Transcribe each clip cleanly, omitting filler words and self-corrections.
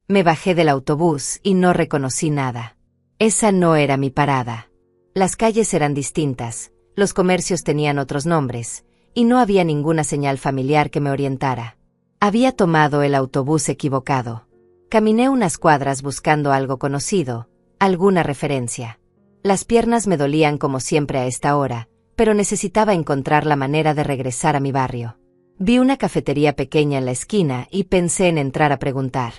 Me bajé del autobús y no reconocí nada. Esa no era mi parada. Las calles eran distintas, los comercios tenían otros nombres, y no había ninguna señal familiar que me orientara. Había tomado el autobús equivocado. Caminé unas cuadras buscando algo conocido, alguna referencia. Las piernas me dolían como siempre a esta hora, pero necesitaba encontrar la manera de regresar a mi barrio. Vi una cafetería pequeña en la esquina y pensé en entrar a preguntar.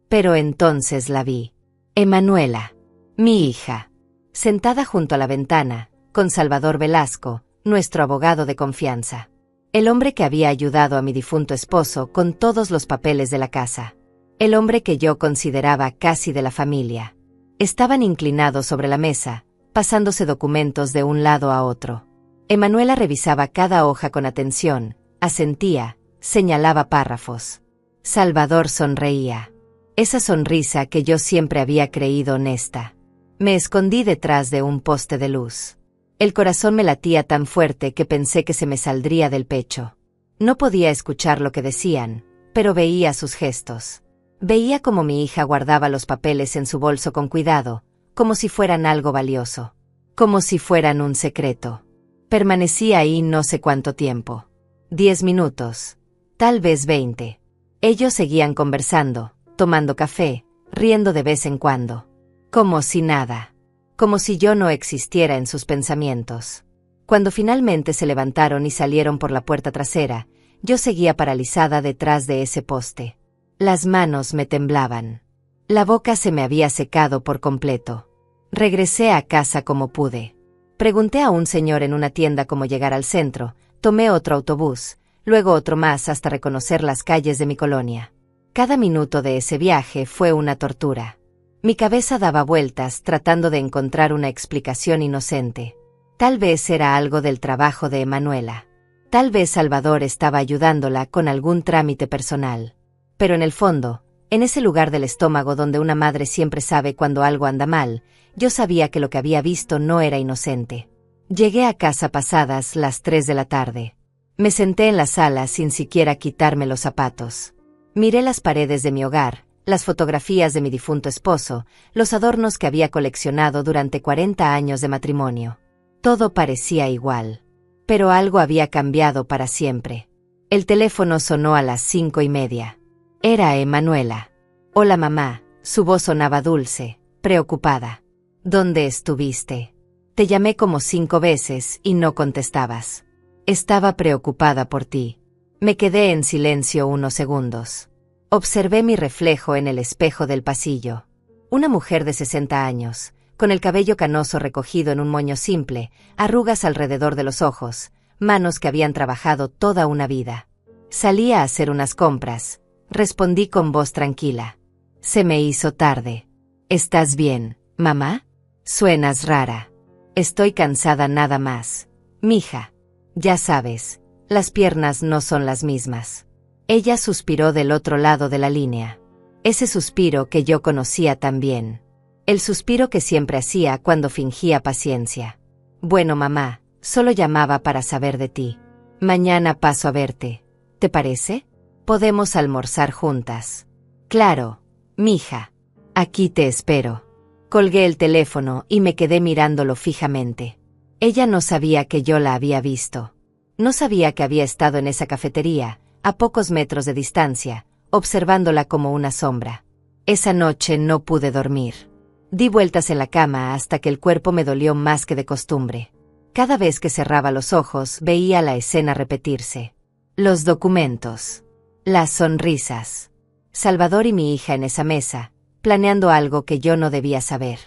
Pero entonces la vi. Emanuela, mi hija, sentada junto a la ventana, con Salvador Velasco, nuestro abogado de confianza. El hombre que había ayudado a mi difunto esposo con todos los papeles de la casa. El hombre que yo consideraba casi de la familia. Estaban inclinados sobre la mesa, pasándose documentos de un lado a otro. Emanuela revisaba cada hoja con atención, asentía, señalaba párrafos. Salvador sonreía. Esa sonrisa que yo siempre había creído honesta. Me escondí detrás de un poste de luz. El corazón me latía tan fuerte que pensé que se me saldría del pecho. No podía escuchar lo que decían, pero veía sus gestos. Veía cómo mi hija guardaba los papeles en su bolso con cuidado, como si fueran algo valioso. Como si fueran un secreto. Permanecí ahí no sé cuánto tiempo. 10 minutos. Tal vez 20. Ellos seguían conversando, tomando café, riendo de vez en cuando. Como si nada. Como si yo no existiera en sus pensamientos. Cuando finalmente se levantaron y salieron por la puerta trasera, yo seguía paralizada detrás de ese poste. Las manos me temblaban. La boca se me había secado por completo. Regresé a casa como pude. Pregunté a un señor en una tienda cómo llegar al centro, tomé otro autobús, luego otro más hasta reconocer las calles de mi colonia. Cada minuto de ese viaje fue una tortura. Mi cabeza daba vueltas tratando de encontrar una explicación inocente. Tal vez era algo del trabajo de Emanuela. Tal vez Salvador estaba ayudándola con algún trámite personal. Pero en el fondo, en ese lugar del estómago donde una madre siempre sabe cuando algo anda mal, yo sabía que lo que había visto no era inocente. Llegué a casa pasadas las 3 de la tarde. Me senté en la sala sin siquiera quitarme los zapatos. Miré las paredes de mi hogar, las fotografías de mi difunto esposo, los adornos que había coleccionado durante 40 años de matrimonio. Todo parecía igual. Pero algo había cambiado para siempre. El teléfono sonó a las 5:30. Era Emanuela. Hola mamá, su voz sonaba dulce, preocupada. ¿Dónde estuviste? Te llamé como 5 veces y no contestabas. Estaba preocupada por ti. Me quedé en silencio unos segundos. Observé mi reflejo en el espejo del pasillo. Una mujer de 60 años, con el cabello canoso recogido en un moño simple, arrugas alrededor de los ojos, manos que habían trabajado toda una vida. Salía a hacer unas compras. Respondí con voz tranquila. Se me hizo tarde. ¿Estás bien, mamá? Suenas rara. Estoy cansada nada más. Mija. Ya sabes, las piernas no son las mismas. Ella suspiró del otro lado de la línea. Ese suspiro que yo conocía tan bien. El suspiro que siempre hacía cuando fingía paciencia. Bueno, mamá, solo llamaba para saber de ti. Mañana paso a verte. ¿Te parece? Podemos almorzar juntas. Claro, mija. Aquí te espero. Colgué el teléfono y me quedé mirándolo fijamente. Ella no sabía que yo la había visto. No sabía que había estado en esa cafetería, a pocos metros de distancia, observándola como una sombra. Esa noche no pude dormir. Di vueltas en la cama hasta que el cuerpo me dolió más que de costumbre. Cada vez que cerraba los ojos veía la escena repetirse. Los documentos. Las sonrisas. Salvador y mi hija en esa mesa, planeando algo que yo no debía saber.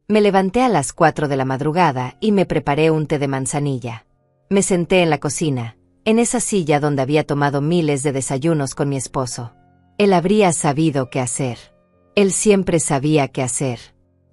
Me levanté a las 4 de la madrugada y me preparé un té de manzanilla. Me senté en la cocina, en esa silla donde había tomado miles de desayunos con mi esposo. Él habría sabido qué hacer. Él siempre sabía qué hacer.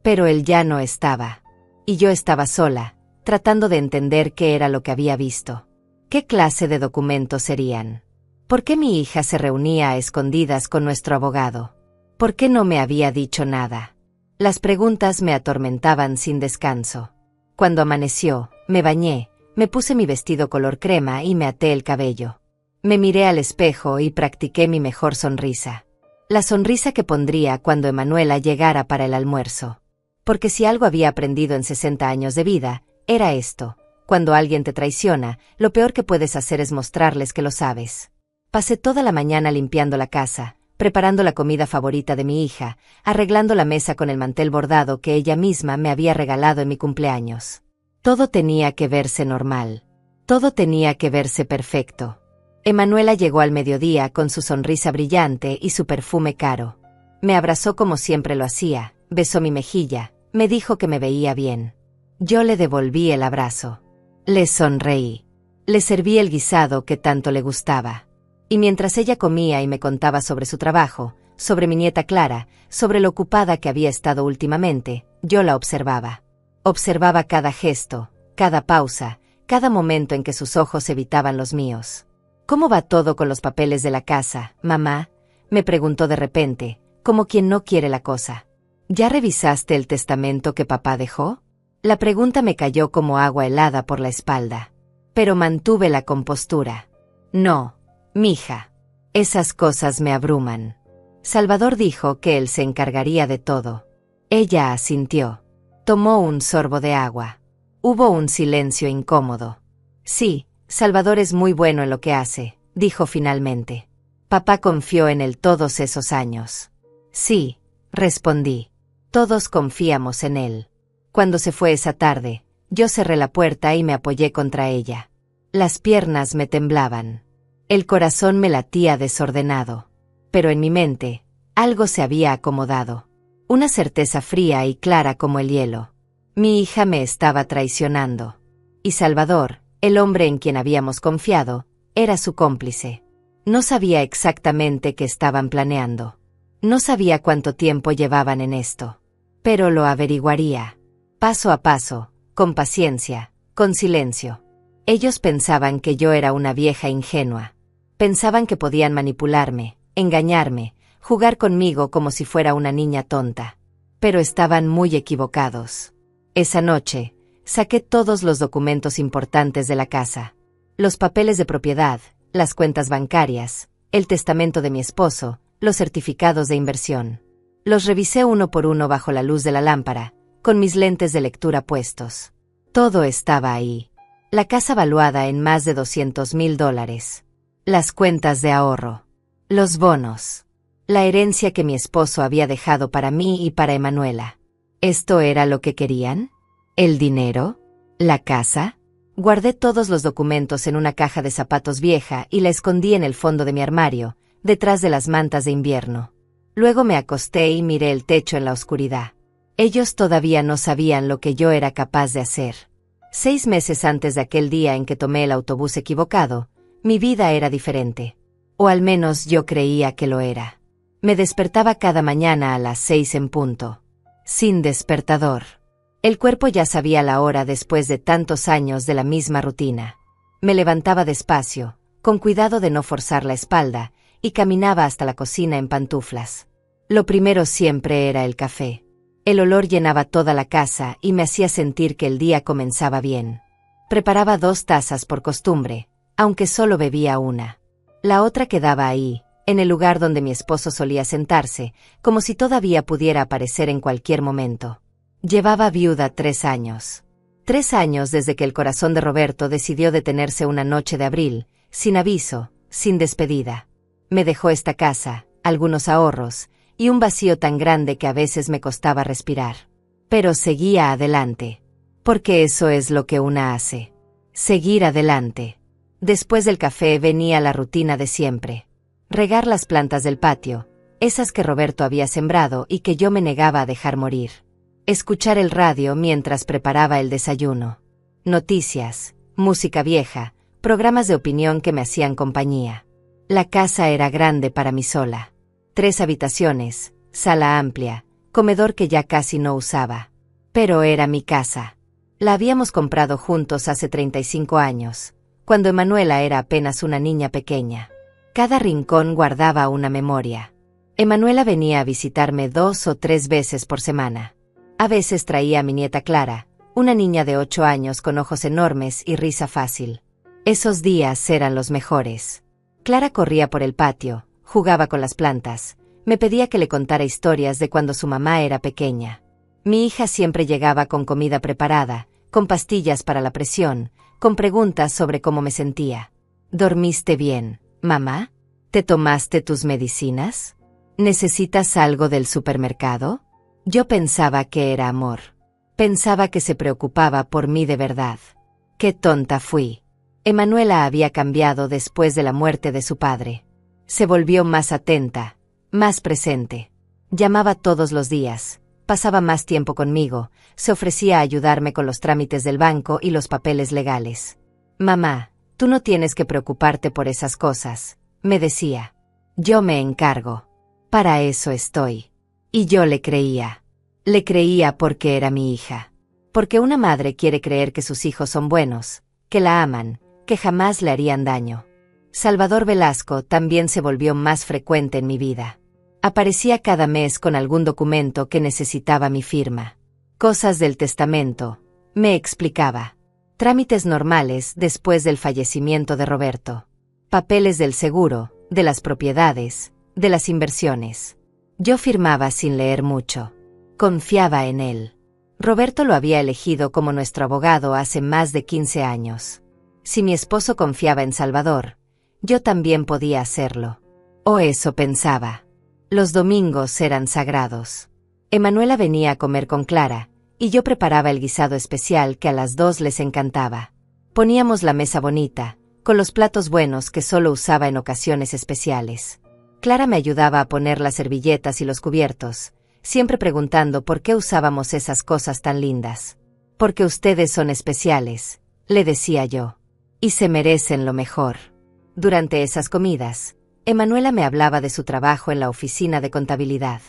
Pero él ya no estaba. Y yo estaba sola, tratando de entender qué era lo que había visto. ¿Qué clase de documentos serían? ¿Por qué mi hija se reunía a escondidas con nuestro abogado? ¿Por qué no me había dicho nada? Las preguntas me atormentaban sin descanso. Cuando amaneció, me bañé, me puse mi vestido color crema y me até el cabello. Me miré al espejo y practiqué mi mejor sonrisa. La sonrisa que pondría cuando Emanuela llegara para el almuerzo. Porque si algo había aprendido en 60 años de vida, era esto: cuando alguien te traiciona, lo peor que puedes hacer es mostrarles que lo sabes. Pasé toda la mañana limpiando la casa, preparando la comida favorita de mi hija, arreglando la mesa con el mantel bordado que ella misma me había regalado en mi cumpleaños. Todo tenía que verse normal. Todo tenía que verse perfecto. Emanuela llegó al mediodía con su sonrisa brillante y su perfume caro. Me abrazó como siempre lo hacía, besó mi mejilla, me dijo que me veía bien. Yo le devolví el abrazo. Le sonreí. Le serví el guisado que tanto le gustaba. Y mientras ella comía y me contaba sobre su trabajo, sobre mi nieta Clara, sobre lo ocupada que había estado últimamente, yo la observaba. Observaba cada gesto, cada pausa, cada momento en que sus ojos evitaban los míos. ¿Cómo va todo con los papeles de la casa, mamá?, me preguntó de repente, como quien no quiere la cosa. ¿Ya revisaste el testamento que papá dejó? La pregunta me cayó como agua helada por la espalda. Pero mantuve la compostura. No, mija. Esas cosas me abruman. Salvador dijo que él se encargaría de todo. Ella asintió. Tomó un sorbo de agua. Hubo un silencio incómodo. Sí, Salvador es muy bueno en lo que hace, dijo finalmente. Papá confió en él todos esos años. Sí, respondí. Todos confiamos en él. Cuando se fue esa tarde, yo cerré la puerta y me apoyé contra ella. Las piernas me temblaban. El corazón me latía desordenado. Pero en mi mente, algo se había acomodado. Una certeza fría y clara como el hielo. Mi hija me estaba traicionando. Y Salvador, el hombre en quien habíamos confiado, era su cómplice. No sabía exactamente qué estaban planeando. No sabía cuánto tiempo llevaban en esto. Pero lo averiguaría. Paso a paso, con paciencia, con silencio. Ellos pensaban que yo era una vieja ingenua. Pensaban que podían manipularme, engañarme, jugar conmigo como si fuera una niña tonta. Pero estaban muy equivocados. Esa noche, saqué todos los documentos importantes de la casa. Los papeles de propiedad, las cuentas bancarias, el testamento de mi esposo, los certificados de inversión. Los revisé uno por uno bajo la luz de la lámpara, con mis lentes de lectura puestos. Todo estaba ahí. La casa valuada en más de $200,000. Las cuentas de ahorro. Los bonos. La herencia que mi esposo había dejado para mí y para Emanuela. ¿Esto era lo que querían? ¿El dinero? ¿La casa? Guardé todos los documentos en una caja de zapatos vieja y la escondí en el fondo de mi armario, detrás de las mantas de invierno. Luego me acosté y miré el techo en la oscuridad. Ellos todavía no sabían lo que yo era capaz de hacer. 6 meses antes de aquel día en que tomé el autobús equivocado, mi vida era diferente. O al menos yo creía que lo era. Me despertaba cada mañana a las 6 en punto. Sin despertador. El cuerpo ya sabía la hora después de tantos años de la misma rutina. Me levantaba despacio, con cuidado de no forzar la espalda, y caminaba hasta la cocina en pantuflas. Lo primero siempre era el café. El olor llenaba toda la casa y me hacía sentir que el día comenzaba bien. Preparaba 2 tazas por costumbre, aunque solo bebía una. La otra quedaba ahí, en el lugar donde mi esposo solía sentarse, como si todavía pudiera aparecer en cualquier momento. Llevaba viuda 3 años. 3 años desde que el corazón de Roberto decidió detenerse una noche de abril, sin aviso, sin despedida. Me dejó esta casa, algunos ahorros, y un vacío tan grande que a veces me costaba respirar. Pero seguía adelante. Porque eso es lo que una hace. Seguir adelante. Después del café venía la rutina de siempre. Regar las plantas del patio, esas que Roberto había sembrado y que yo me negaba a dejar morir. Escuchar el radio mientras preparaba el desayuno. Noticias, música vieja, programas de opinión que me hacían compañía. La casa era grande para mí sola. 3 habitaciones, sala amplia, comedor que ya casi no usaba. Pero era mi casa. La habíamos comprado juntos hace 35 años, cuando Emanuela era apenas una niña pequeña. Cada rincón guardaba una memoria. Emanuela venía a visitarme 2 o 3 veces por semana. A veces traía a mi nieta Clara, una niña de 8 años con ojos enormes y risa fácil. Esos días eran los mejores. Clara corría por el patio, jugaba con las plantas, Me pedía que le contara historias de cuando su mamá era pequeña. Mi hija siempre llegaba con comida preparada, con pastillas para la presión, con preguntas sobre cómo me sentía. ¿Dormiste bien, mamá? ¿Te tomaste tus medicinas? ¿Necesitas algo del supermercado? Yo pensaba que era amor. Pensaba que se preocupaba por mí de verdad. ¡Qué tonta fui! Emanuela había cambiado después de la muerte de su padre. Se volvió más atenta, más presente. Llamaba todos los días, pasaba más tiempo conmigo, se ofrecía a ayudarme con los trámites del banco y los papeles legales. Mamá, tú no tienes que preocuparte por esas cosas, me decía. Yo me encargo. Para eso estoy. Y yo le creía. Le creía porque era mi hija. Porque una madre quiere creer que sus hijos son buenos, que la aman, que jamás le harían daño. Salvador Velasco también se volvió más frecuente en mi vida. Aparecía cada mes con algún documento que necesitaba mi firma. Cosas del testamento, me explicaba. Trámites normales después del fallecimiento de Roberto. Papeles del seguro, de las propiedades, de las inversiones. Yo firmaba sin leer mucho. Confiaba en él. Roberto lo había elegido como nuestro abogado hace más de 15 años. Si mi esposo confiaba en Salvador, yo también podía hacerlo. O eso pensaba. Los domingos eran sagrados. Emanuela venía a comer con Clara, y yo preparaba el guisado especial que a las dos les encantaba. Poníamos la mesa bonita, con los platos buenos que solo usaba en ocasiones especiales. Clara me ayudaba a poner las servilletas y los cubiertos, siempre preguntando por qué usábamos esas cosas tan lindas. Porque ustedes son especiales, le decía yo. Y se merecen lo mejor. Durante esas comidas, Emanuela me hablaba de su trabajo en la oficina de contabilidad.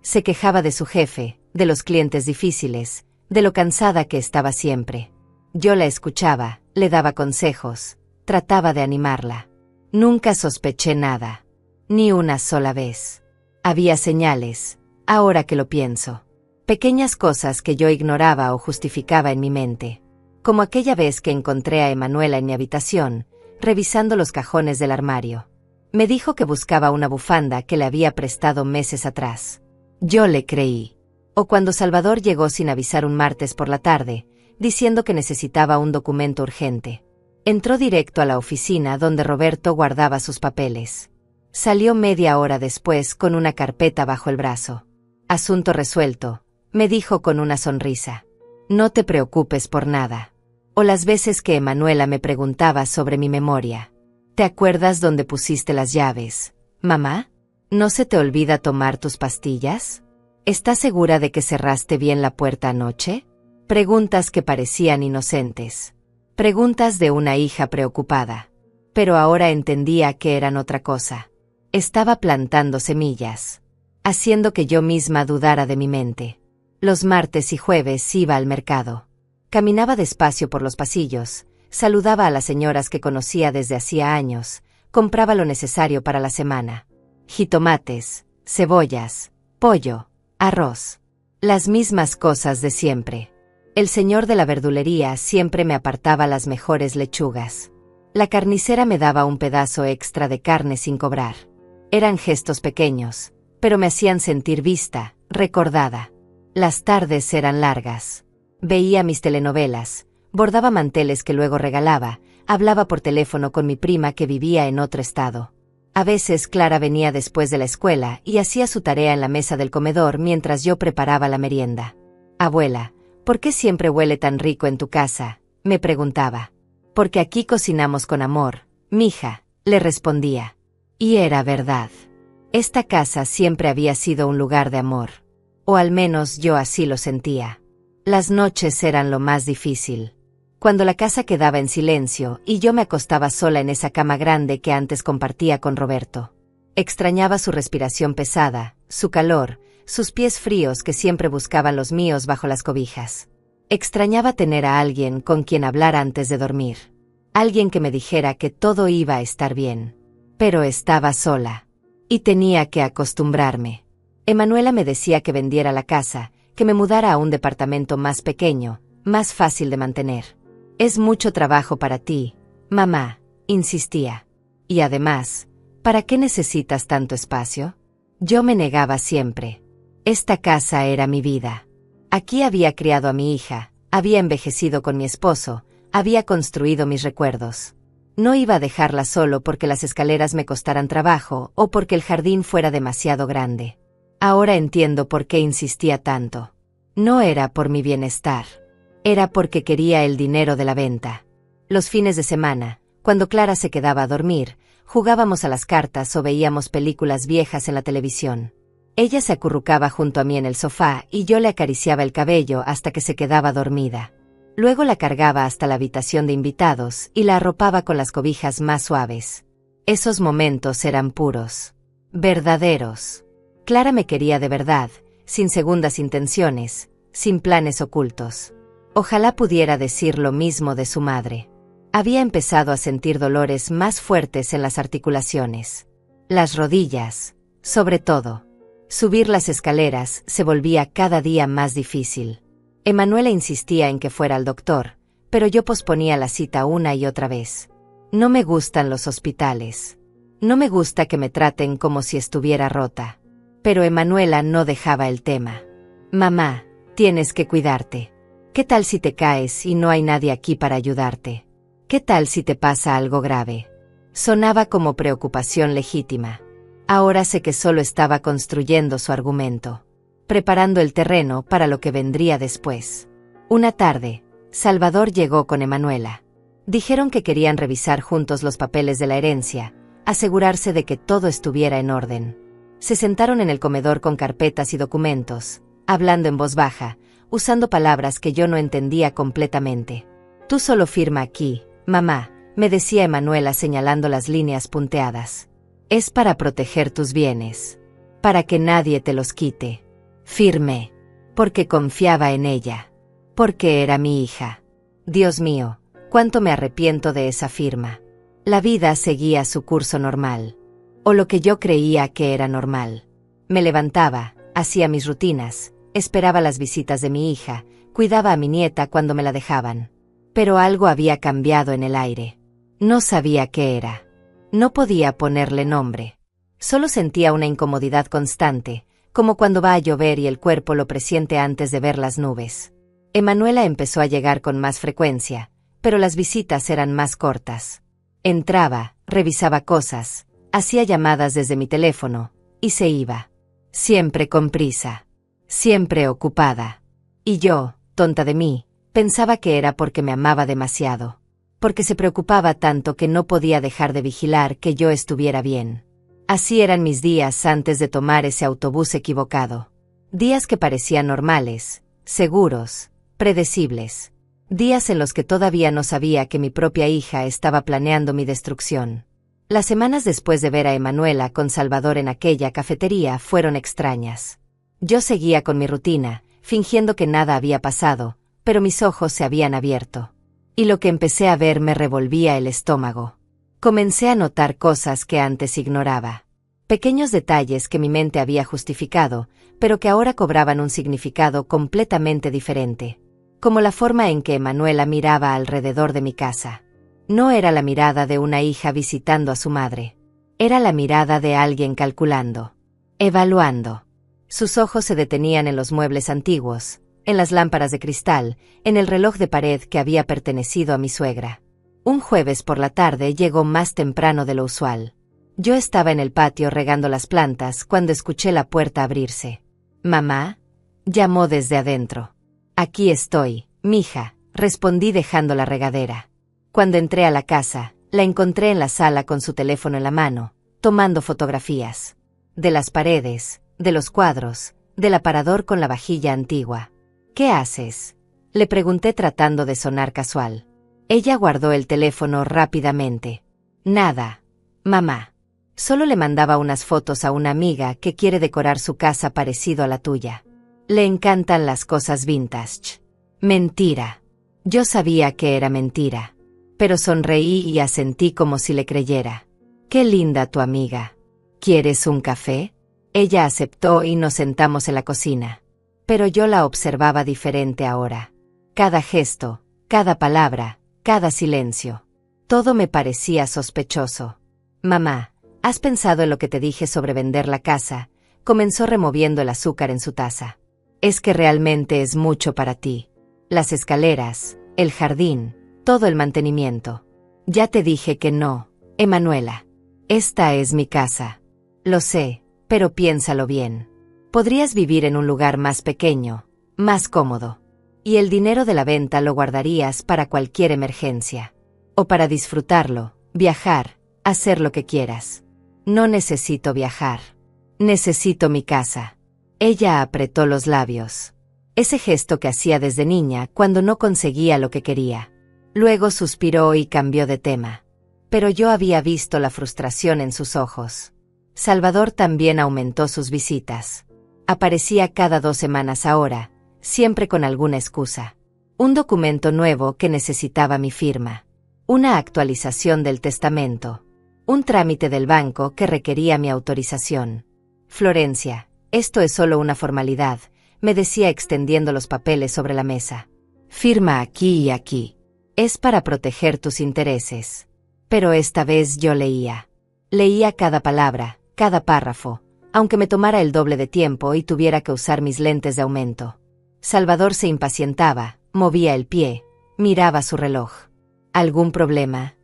Se quejaba de su jefe, de los clientes difíciles, de lo cansada que estaba siempre. Yo la escuchaba, le daba consejos, trataba de animarla. Nunca sospeché nada. Ni una sola vez. Había señales, ahora que lo pienso. Pequeñas cosas que yo ignoraba o justificaba en mi mente. Como aquella vez que encontré a Emanuela en mi habitación, revisando los cajones del armario. Me dijo que buscaba una bufanda que le había prestado meses atrás. Yo le creí. O cuando Salvador llegó sin avisar un martes por la tarde, diciendo que necesitaba un documento urgente. Entró directo a la oficina donde Roberto guardaba sus papeles. Salió media hora después con una carpeta bajo el brazo. Asunto resuelto, me dijo con una sonrisa. No te preocupes por nada. O las veces que Emanuela me preguntaba sobre mi memoria. ¿Te acuerdas dónde pusiste las llaves, mamá? ¿No se te olvida tomar tus pastillas? ¿Estás segura de que cerraste bien la puerta anoche? Preguntas que parecían inocentes. Preguntas de una hija preocupada. Pero ahora entendía que eran otra cosa. Estaba plantando semillas. Haciendo que yo misma dudara de mi mente. Los martes y jueves iba al mercado. Caminaba despacio por los pasillos, saludaba a las señoras que conocía desde hacía años, compraba lo necesario para la semana. Jitomates, cebollas, pollo, arroz. Las mismas cosas de siempre. El señor de la verdulería siempre me apartaba las mejores lechugas. La carnicera me daba un pedazo extra de carne sin cobrar. Eran gestos pequeños, pero me hacían sentir vista, recordada. Las tardes eran largas. Veía mis telenovelas, bordaba manteles que luego regalaba, hablaba por teléfono con mi prima que vivía en otro estado. A veces Clara venía después de la escuela y hacía su tarea en la mesa del comedor mientras yo preparaba la merienda. Abuela, ¿por qué siempre huele tan rico en tu casa?, me preguntaba. Porque aquí cocinamos con amor, mija, le respondía. Y era verdad. Esta casa siempre había sido un lugar de amor. O al menos yo así lo sentía. Las noches eran lo más difícil. Cuando la casa quedaba en silencio y yo me acostaba sola en esa cama grande que antes compartía con Roberto. Extrañaba su respiración pesada, su calor, sus pies fríos que siempre buscaban los míos bajo las cobijas. Extrañaba tener a alguien con quien hablar antes de dormir. Alguien que me dijera que todo iba a estar bien. Pero estaba sola. Y tenía que acostumbrarme. Emanuela me decía que vendiera la casa, que me mudara a un departamento más pequeño, más fácil de mantener. Es mucho trabajo para ti, mamá, insistía. Y además, ¿para qué necesitas tanto espacio? Yo me negaba siempre. Esta casa era mi vida. Aquí había criado a mi hija, había envejecido con mi esposo, había construido mis recuerdos. No iba a dejarla solo porque las escaleras me costaran trabajo o porque el jardín fuera demasiado grande. Ahora entiendo por qué insistía tanto. No era por mi bienestar. Era porque quería el dinero de la venta. Los fines de semana, cuando Clara se quedaba a dormir, jugábamos a las cartas o veíamos películas viejas en la televisión. Ella se acurrucaba junto a mí en el sofá y yo le acariciaba el cabello hasta que se quedaba dormida. Luego la cargaba hasta la habitación de invitados y la arropaba con las cobijas más suaves. Esos momentos eran puros. Verdaderos. Clara me quería de verdad, sin segundas intenciones, sin planes ocultos. Ojalá pudiera decir lo mismo de su madre. Había empezado a sentir dolores más fuertes en las articulaciones. Las rodillas, sobre todo. Subir las escaleras se volvía cada día más difícil. Emanuela insistía en que fuera al doctor, pero yo posponía la cita una y otra vez. No me gustan los hospitales. No me gusta que me traten como si estuviera rota. Pero Emanuela no dejaba el tema. Mamá, tienes que cuidarte. ¿Qué tal si te caes y no hay nadie aquí para ayudarte? ¿Qué tal si te pasa algo grave? Sonaba como preocupación legítima. Ahora sé que solo estaba construyendo su argumento, preparando el terreno para lo que vendría después. Una tarde, Salvador llegó con Emanuela. Dijeron que querían revisar juntos los papeles de la herencia, asegurarse de que todo estuviera en orden. Se sentaron en el comedor con carpetas y documentos, hablando en voz baja, usando palabras que yo no entendía completamente. Tú solo firma aquí, mamá, me decía Emanuela señalando las líneas punteadas. Es para proteger tus bienes, para que nadie te los quite. Firmé, porque confiaba en ella, porque era mi hija. Dios mío, cuánto me arrepiento de esa firma. La vida seguía su curso normal, o lo que yo creía que era normal. Me levantaba, hacía mis rutinas, esperaba las visitas de mi hija, cuidaba a mi nieta cuando me la dejaban. Pero algo había cambiado en el aire. No sabía qué era. No podía ponerle nombre. Solo sentía una incomodidad constante, como cuando va a llover y el cuerpo lo presiente antes de ver las nubes. Emanuela empezó a llegar con más frecuencia, pero las visitas eran más cortas. Entraba, revisaba cosas, hacía llamadas desde mi teléfono, y se iba. Siempre con prisa. Siempre ocupada. Y yo, tonta de mí, pensaba que era porque me amaba demasiado. Porque se preocupaba tanto que no podía dejar de vigilar que yo estuviera bien. Así eran mis días antes de tomar ese autobús equivocado. Días que parecían normales, seguros, predecibles. Días en los que todavía no sabía que mi propia hija estaba planeando mi destrucción. Las semanas después de ver a Emanuela con Salvador en aquella cafetería fueron extrañas. Yo seguía con mi rutina, fingiendo que nada había pasado, pero mis ojos se habían abierto. Y lo que empecé a ver me revolvía el estómago. Comencé a notar cosas que antes ignoraba. Pequeños detalles que mi mente había justificado, pero que ahora cobraban un significado completamente diferente. Como la forma en que Emanuela miraba alrededor de mi casa. No era la mirada de una hija visitando a su madre. Era la mirada de alguien calculando. Evaluando. Sus ojos se detenían en los muebles antiguos, en las lámparas de cristal, en el reloj de pared que había pertenecido a mi suegra. Un jueves por la tarde llegó más temprano de lo usual. Yo estaba en el patio regando las plantas cuando escuché la puerta abrirse. «¿Mamá?», llamó desde adentro. «Aquí estoy, mija», respondí dejando la regadera. Cuando entré a la casa, la encontré en la sala con su teléfono en la mano, tomando fotografías. De las paredes, de los cuadros, del aparador con la vajilla antigua. «¿Qué haces?», le pregunté tratando de sonar casual. Ella guardó el teléfono rápidamente. «Nada, mamá. Solo le mandaba unas fotos a una amiga que quiere decorar su casa parecido a la tuya. Le encantan las cosas vintage». Mentira. Yo sabía que era mentira. Pero sonreí y asentí como si le creyera. «Qué linda tu amiga. ¿Quieres un café?». Ella aceptó y nos sentamos en la cocina. Pero yo la observaba diferente ahora. Cada gesto, cada palabra, cada silencio. Todo me parecía sospechoso. «Mamá, ¿has pensado en lo que te dije sobre vender la casa?», comenzó removiendo el azúcar en su taza. Es que realmente es mucho para ti. Las escaleras, el jardín, todo el mantenimiento. Ya te dije que no, Emanuela. Esta es mi casa. Lo sé, pero piénsalo bien. Podrías vivir en un lugar más pequeño, más cómodo. Y el dinero de la venta lo guardarías para cualquier emergencia. O para disfrutarlo, viajar, hacer lo que quieras. No necesito viajar. Necesito mi casa. Ella apretó los labios. Ese gesto que hacía desde niña cuando no conseguía lo que quería. Luego suspiró y cambió de tema. Pero yo había visto la frustración en sus ojos. Salvador también aumentó sus visitas. Aparecía cada 2 semanas ahora, siempre con alguna excusa. Un documento nuevo que necesitaba mi firma. Una actualización del testamento. Un trámite del banco que requería mi autorización. Florencia, esto es solo una formalidad, me decía extendiendo los papeles sobre la mesa. Firma aquí y aquí. Es para proteger tus intereses. Pero esta vez yo leía. Leía cada palabra, cada párrafo, aunque me tomara el doble de tiempo y tuviera que usar mis lentes de aumento. Salvador se impacientaba, movía el pie, miraba su reloj. ¿Algún problema?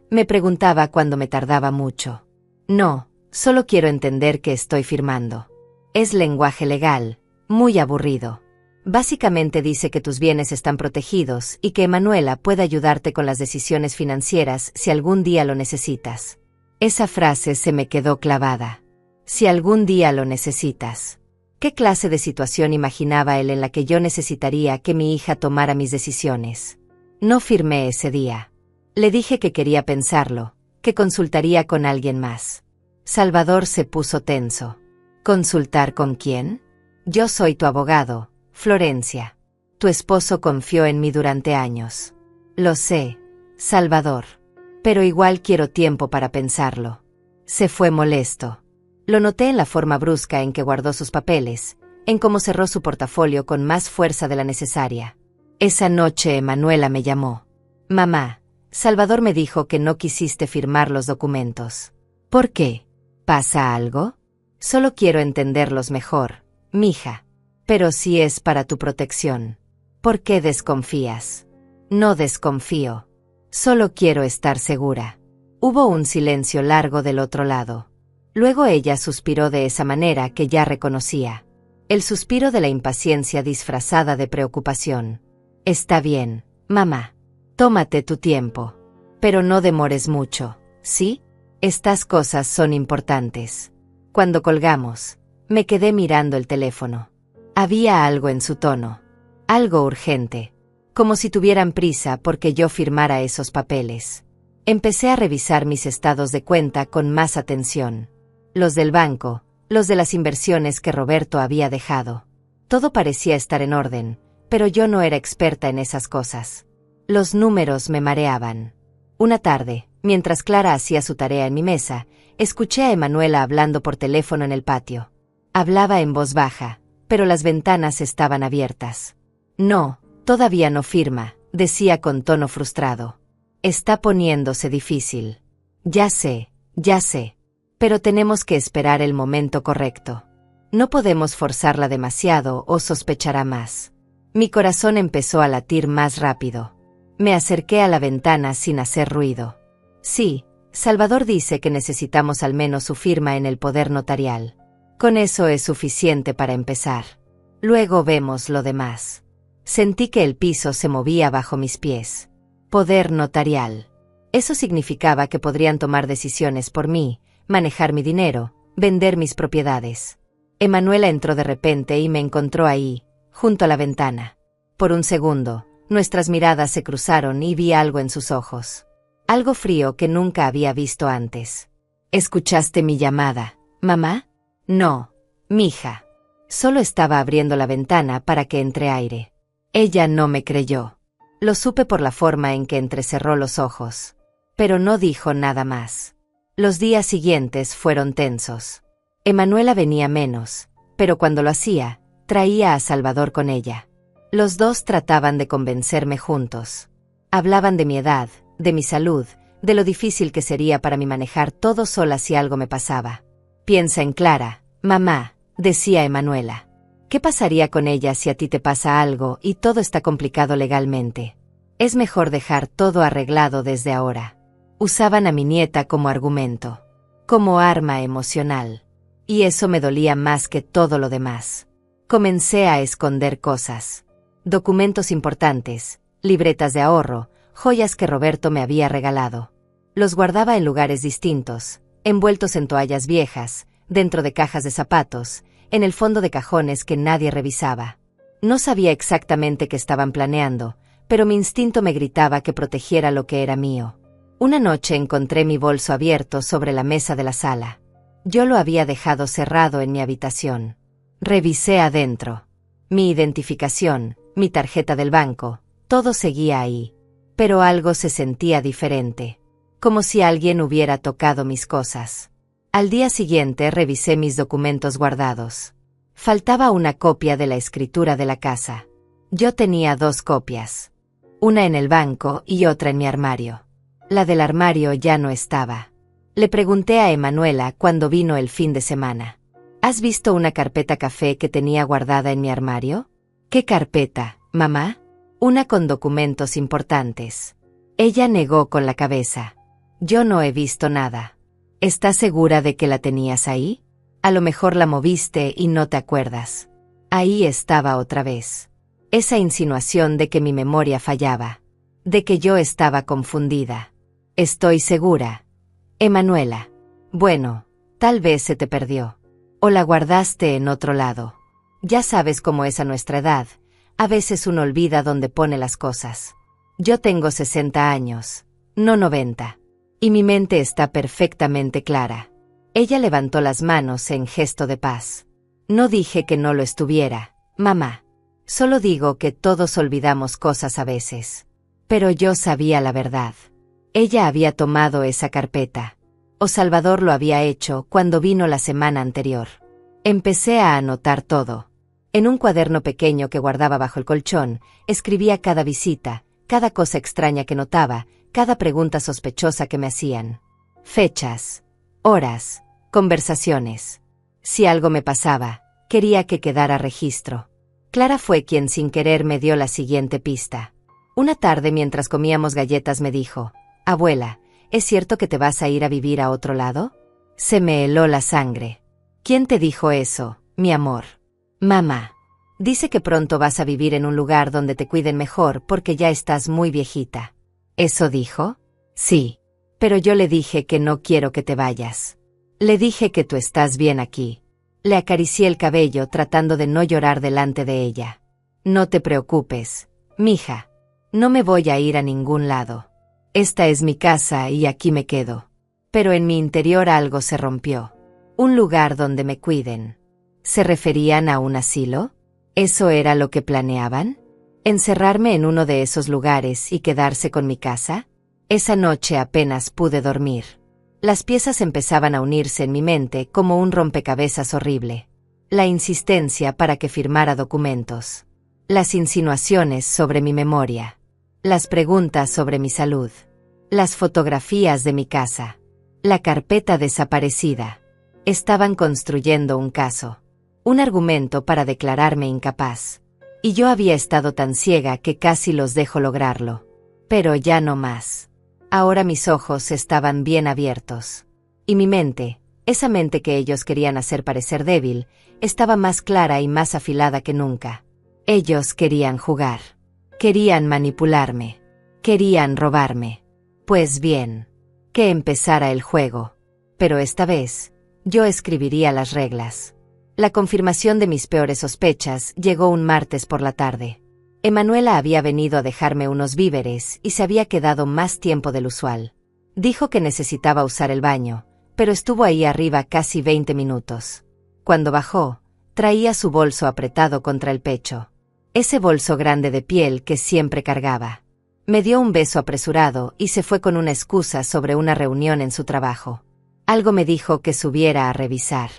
Me preguntaba cuando me tardaba mucho. No, solo quiero entender que estoy firmando. Es lenguaje legal, muy aburrido. Básicamente dice que tus bienes están protegidos y que Emanuela puede ayudarte con las decisiones financieras si algún día lo necesitas. Esa frase se me quedó clavada. Si algún día lo necesitas. ¿Qué clase de situación imaginaba él en la que yo necesitaría que mi hija tomara mis decisiones? No firmé ese día. Le dije que quería pensarlo, que consultaría con alguien más. Salvador se puso tenso. ¿Consultar con quién? Yo soy tu abogado, Florencia. Tu esposo confió en mí durante años. Lo sé, Salvador. Pero igual quiero tiempo para pensarlo. Se fue molesto. Lo noté en la forma brusca en que guardó sus papeles, en cómo cerró su portafolio con más fuerza de la necesaria. Esa noche Emanuela me llamó. Mamá, Salvador me dijo que no quisiste firmar los documentos. ¿Por qué? ¿Pasa algo? Solo quiero entenderlos mejor, mija. Pero si es para tu protección. ¿Por qué desconfías? No desconfío. Solo quiero estar segura. Hubo un silencio largo del otro lado. Luego ella suspiró de esa manera que ya reconocía. El suspiro de la impaciencia disfrazada de preocupación. Está bien, mamá. Tómate tu tiempo. Pero no demores mucho, ¿sí? Estas cosas son importantes. Cuando colgamos, me quedé mirando el teléfono. Había algo en su tono. Algo urgente. Como si tuvieran prisa porque yo firmara esos papeles. Empecé a revisar mis estados de cuenta con más atención. Los del banco, los de las inversiones que Roberto había dejado. Todo parecía estar en orden, pero yo no era experta en esas cosas. Los números me mareaban. Una tarde, mientras Clara hacía su tarea en mi mesa, escuché a Emanuela hablando por teléfono en el patio. Hablaba en voz baja, pero las ventanas estaban abiertas. No, todavía no firma, decía con tono frustrado. Está poniéndose difícil. Ya sé, pero tenemos que esperar el momento correcto. No podemos forzarla demasiado o sospechará más. Mi corazón empezó a latir más rápido. Me acerqué a la ventana sin hacer ruido. Sí, Salvador dice que necesitamos al menos su firma en el poder notarial. Con eso es suficiente para empezar. Luego vemos lo demás. Sentí que el piso se movía bajo mis pies. Poder notarial. Eso significaba que podrían tomar decisiones por mí, manejar mi dinero, vender mis propiedades. Emanuela entró de repente y me encontró ahí, junto a la ventana. Por un segundo, nuestras miradas se cruzaron y vi algo en sus ojos. Algo frío que nunca había visto antes. ¿Escuchaste mi llamada, mamá? No, mija. Solo estaba abriendo la ventana para que entre aire. Ella no me creyó. Lo supe por la forma en que entrecerró los ojos. Pero no dijo nada más. Los días siguientes fueron tensos. Emanuela venía menos, pero cuando lo hacía, traía a Salvador con ella. Los dos trataban de convencerme juntos. Hablaban de mi edad, de mi salud, de lo difícil que sería para mí manejar todo sola si algo me pasaba. Piensa en Clara, mamá, decía Emanuela. ¿Qué pasaría con ella si a ti te pasa algo y todo está complicado legalmente? Es mejor dejar todo arreglado desde ahora. Usaban a mi nieta como argumento, como arma emocional. Y eso me dolía más que todo lo demás. Comencé a esconder cosas. Documentos importantes, libretas de ahorro, joyas que Roberto me había regalado. Los guardaba en lugares distintos, envueltos en toallas viejas, dentro de cajas de zapatos, en el fondo de cajones que nadie revisaba. No sabía exactamente qué estaban planeando, pero mi instinto me gritaba que protegiera lo que era mío. Una noche encontré mi bolso abierto sobre la mesa de la sala. Yo lo había dejado cerrado en mi habitación. Revisé adentro. Mi identificación, mi tarjeta del banco, todo seguía ahí. Pero algo se sentía diferente, como si alguien hubiera tocado mis cosas. Al día siguiente revisé mis documentos guardados. Faltaba una copia de la escritura de la casa. Yo tenía 2 copias. Una en el banco y otra en mi armario. La del armario ya no estaba. Le pregunté a Emanuela cuando vino el fin de semana. ¿Has visto una carpeta café que tenía guardada en mi armario? ¿Qué carpeta, mamá? Una con documentos importantes. Ella negó con la cabeza. Yo no he visto nada. ¿Estás segura de que la tenías ahí? A lo mejor la moviste y no te acuerdas. Ahí estaba otra vez. Esa insinuación de que mi memoria fallaba. De que yo estaba confundida. Estoy segura. Emanuela. Bueno, tal vez se te perdió. O la guardaste en otro lado. Ya sabes cómo es a nuestra edad. A veces uno olvida dónde pone las cosas. Yo tengo 60 años, no 90. Y mi mente está perfectamente clara. Ella levantó las manos en gesto de paz. No dije que no lo estuviera, mamá. Solo digo que todos olvidamos cosas a veces. Pero yo sabía la verdad. Ella había tomado esa carpeta. O Salvador lo había hecho cuando vino la semana anterior. Empecé a anotar todo. En un cuaderno pequeño que guardaba bajo el colchón, escribía cada visita, cada cosa extraña que notaba, cada pregunta sospechosa que me hacían. Fechas, horas, conversaciones. Si algo me pasaba, quería que quedara registro. Clara fue quien sin querer me dio la siguiente pista. Una tarde mientras comíamos galletas me dijo, «Abuela, ¿es cierto que te vas a ir a vivir a otro lado?» Se me heló la sangre. «¿Quién te dijo eso, mi amor?» «Mamá. Dice que pronto vas a vivir en un lugar donde te cuiden mejor porque ya estás muy viejita». ¿Eso dijo? Sí. Pero yo le dije que no quiero que te vayas. Le dije que tú estás bien aquí. Le acaricié el cabello tratando de no llorar delante de ella. No te preocupes, mija. No me voy a ir a ningún lado. Esta es mi casa y aquí me quedo. Pero en mi interior algo se rompió. Un lugar donde me cuiden. ¿Se referían a un asilo? ¿Eso era lo que planeaban? ¿Encerrarme en uno de esos lugares y quedarse con mi casa? Esa noche apenas pude dormir. Las piezas empezaban a unirse en mi mente como un rompecabezas horrible. La insistencia para que firmara documentos. Las insinuaciones sobre mi memoria. Las preguntas sobre mi salud. Las fotografías de mi casa. La carpeta desaparecida. Estaban construyendo un caso. Un argumento para declararme incapaz. Y yo había estado tan ciega que casi los dejo lograrlo. Pero ya no más. Ahora mis ojos estaban bien abiertos. Y mi mente, esa mente que ellos querían hacer parecer débil, estaba más clara y más afilada que nunca. Ellos querían jugar. Querían manipularme. Querían robarme. Pues bien, que empezara el juego. Pero esta vez, yo escribiría las reglas. La confirmación de mis peores sospechas llegó un martes por la tarde. Emanuela había venido a dejarme unos víveres y se había quedado más tiempo del usual. Dijo que necesitaba usar el baño, pero estuvo ahí arriba casi 20 minutos. Cuando bajó, traía su bolso apretado contra el pecho. Ese bolso grande de piel que siempre cargaba. Me dio un beso apresurado y se fue con una excusa sobre una reunión en su trabajo. Algo me dijo que subiera a revisar.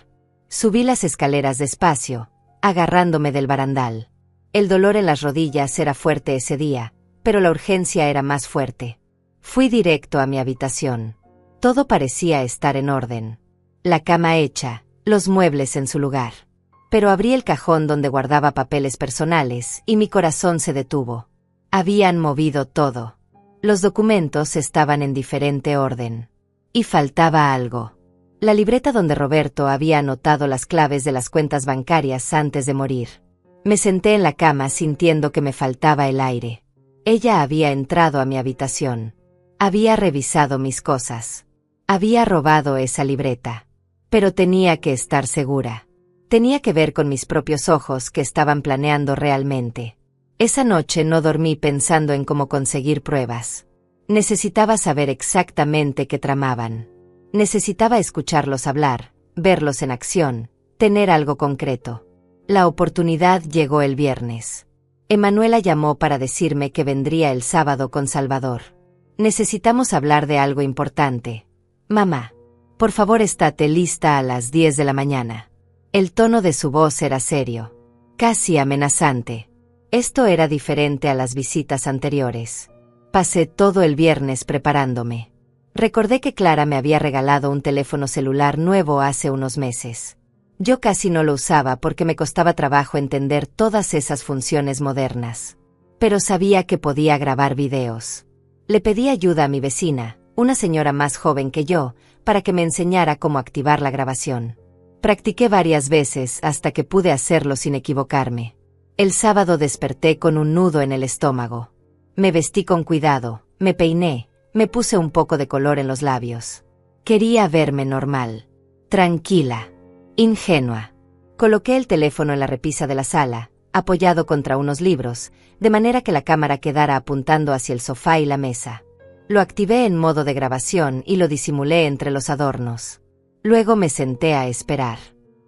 Subí las escaleras despacio, agarrándome del barandal. El dolor en las rodillas era fuerte ese día, pero la urgencia era más fuerte. Fui directo a mi habitación. Todo parecía estar en orden. La cama hecha, los muebles en su lugar. Pero abrí el cajón donde guardaba papeles personales y mi corazón se detuvo. Habían movido todo. Los documentos estaban en diferente orden. Y faltaba algo. La libreta donde Roberto había anotado las claves de las cuentas bancarias antes de morir. Me senté en la cama sintiendo que me faltaba el aire. Ella había entrado a mi habitación. Había revisado mis cosas. Había robado esa libreta. Pero tenía que estar segura. Tenía que ver con mis propios ojos que estaban planeando realmente. Esa noche no dormí pensando en cómo conseguir pruebas. Necesitaba saber exactamente qué tramaban. Necesitaba escucharlos hablar, verlos en acción, tener algo concreto. La oportunidad llegó el viernes. Emanuela llamó para decirme que vendría el sábado con Salvador. Necesitamos hablar de algo importante. Mamá, por favor estate lista a las 10 de la mañana. El tono de su voz era serio, casi amenazante. Esto era diferente a las visitas anteriores. Pasé todo el viernes preparándome. Recordé que Clara me había regalado un teléfono celular nuevo hace unos meses. Yo casi no lo usaba porque me costaba trabajo entender todas esas funciones modernas. Pero sabía que podía grabar videos. Le pedí ayuda a mi vecina, una señora más joven que yo, para que me enseñara cómo activar la grabación. Practiqué varias veces hasta que pude hacerlo sin equivocarme. El sábado desperté con un nudo en el estómago. Me vestí con cuidado, me peiné, me puse un poco de color en los labios. Quería verme normal, tranquila, ingenua. Coloqué el teléfono en la repisa de la sala, apoyado contra unos libros, de manera que la cámara quedara apuntando hacia el sofá y la mesa. Lo activé en modo de grabación y lo disimulé entre los adornos. Luego me senté a esperar.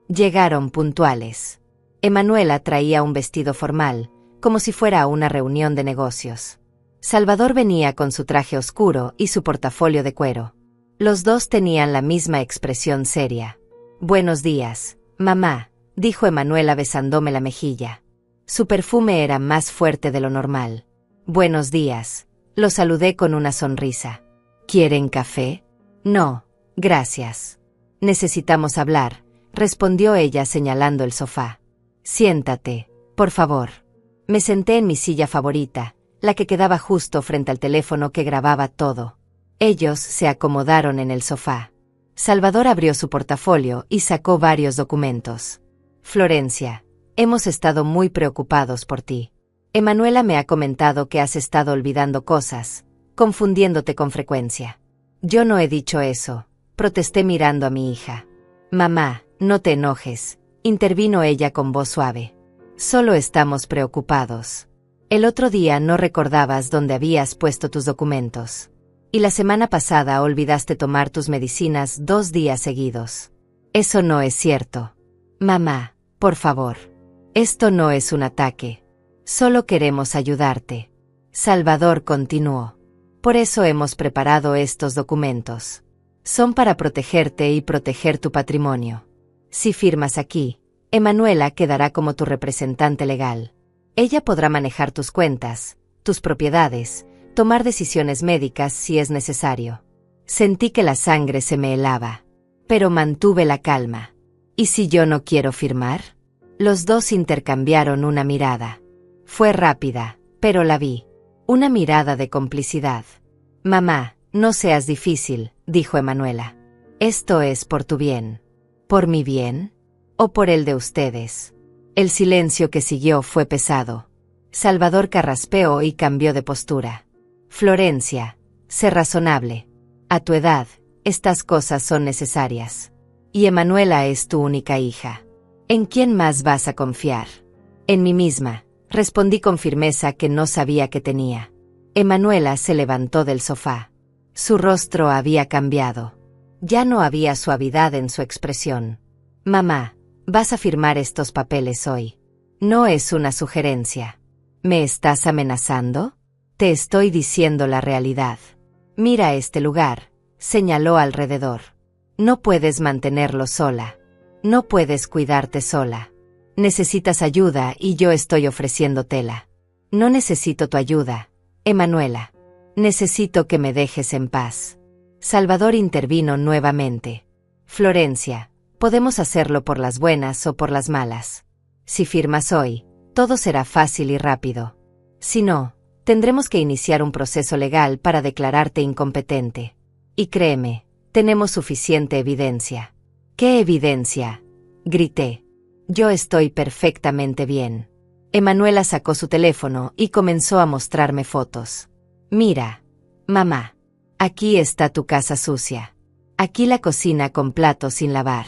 Llegaron puntuales. Emanuela traía un vestido formal, como si fuera a una reunión de negocios. Salvador venía con su traje oscuro y su portafolio de cuero. Los dos tenían la misma expresión seria. «Buenos días, mamá», dijo Emanuela besándome la mejilla. Su perfume era más fuerte de lo normal. «Buenos días», lo saludé con una sonrisa. «¿Quieren café?» «No, gracias». «Necesitamos hablar», respondió ella señalando el sofá. «Siéntate, por favor». Me senté en mi silla favorita, la que quedaba justo frente al teléfono que grababa todo. Ellos se acomodaron en el sofá. Salvador abrió su portafolio y sacó varios documentos. «Florencia, hemos estado muy preocupados por ti. Emanuela me ha comentado que has estado olvidando cosas, confundiéndote con frecuencia». «Yo no he dicho eso», protesté mirando a mi hija. «Mamá, no te enojes», intervino ella con voz suave. «Solo estamos preocupados. El otro día no recordabas dónde habías puesto tus documentos. Y la semana pasada olvidaste tomar tus medicinas 2 días seguidos. Eso no es cierto. Mamá, por favor. Esto no es un ataque. Solo queremos ayudarte». Salvador continuó. «Por eso hemos preparado estos documentos. Son para protegerte y proteger tu patrimonio. Si firmas aquí, Emanuela quedará como tu representante legal. Ella podrá manejar tus cuentas, tus propiedades, tomar decisiones médicas si es necesario». Sentí que la sangre se me helaba, pero mantuve la calma. «¿Y si yo no quiero firmar?» Los dos intercambiaron una mirada. Fue rápida, pero la vi. Una mirada de complicidad. «Mamá, no seas difícil», dijo Emanuela. «Esto es por tu bien». «¿Por mi bien? ¿O por el de ustedes?» El silencio que siguió fue pesado. Salvador carraspeó y cambió de postura. «Florencia, sé razonable. A tu edad, estas cosas son necesarias. Y Emanuela es tu única hija. ¿En quién más vas a confiar?» «En mí misma», respondí con firmeza que no sabía que tenía. Emanuela se levantó del sofá. Su rostro había cambiado. Ya no había suavidad en su expresión. «Mamá, vas a firmar estos papeles hoy. No es una sugerencia. ¿Me estás amenazando?» «Te estoy diciendo la realidad. Mira este lugar», señaló alrededor. «No puedes mantenerlo sola. No puedes cuidarte sola. Necesitas ayuda y yo estoy ofreciéndotela. No necesito tu ayuda, Emanuela. Necesito que me dejes en paz». Salvador intervino nuevamente. «Florencia, Podemos hacerlo por las buenas o por las malas. Si firmas hoy, todo será fácil y rápido. Si no, tendremos que iniciar un proceso legal para declararte incompetente. Y créeme, tenemos suficiente evidencia. ¿Qué evidencia?, grité. Yo estoy perfectamente bien. Emanuela sacó su teléfono y comenzó a mostrarme fotos. Mira, mamá. Aquí está tu casa sucia. Aquí la cocina con platos sin lavar.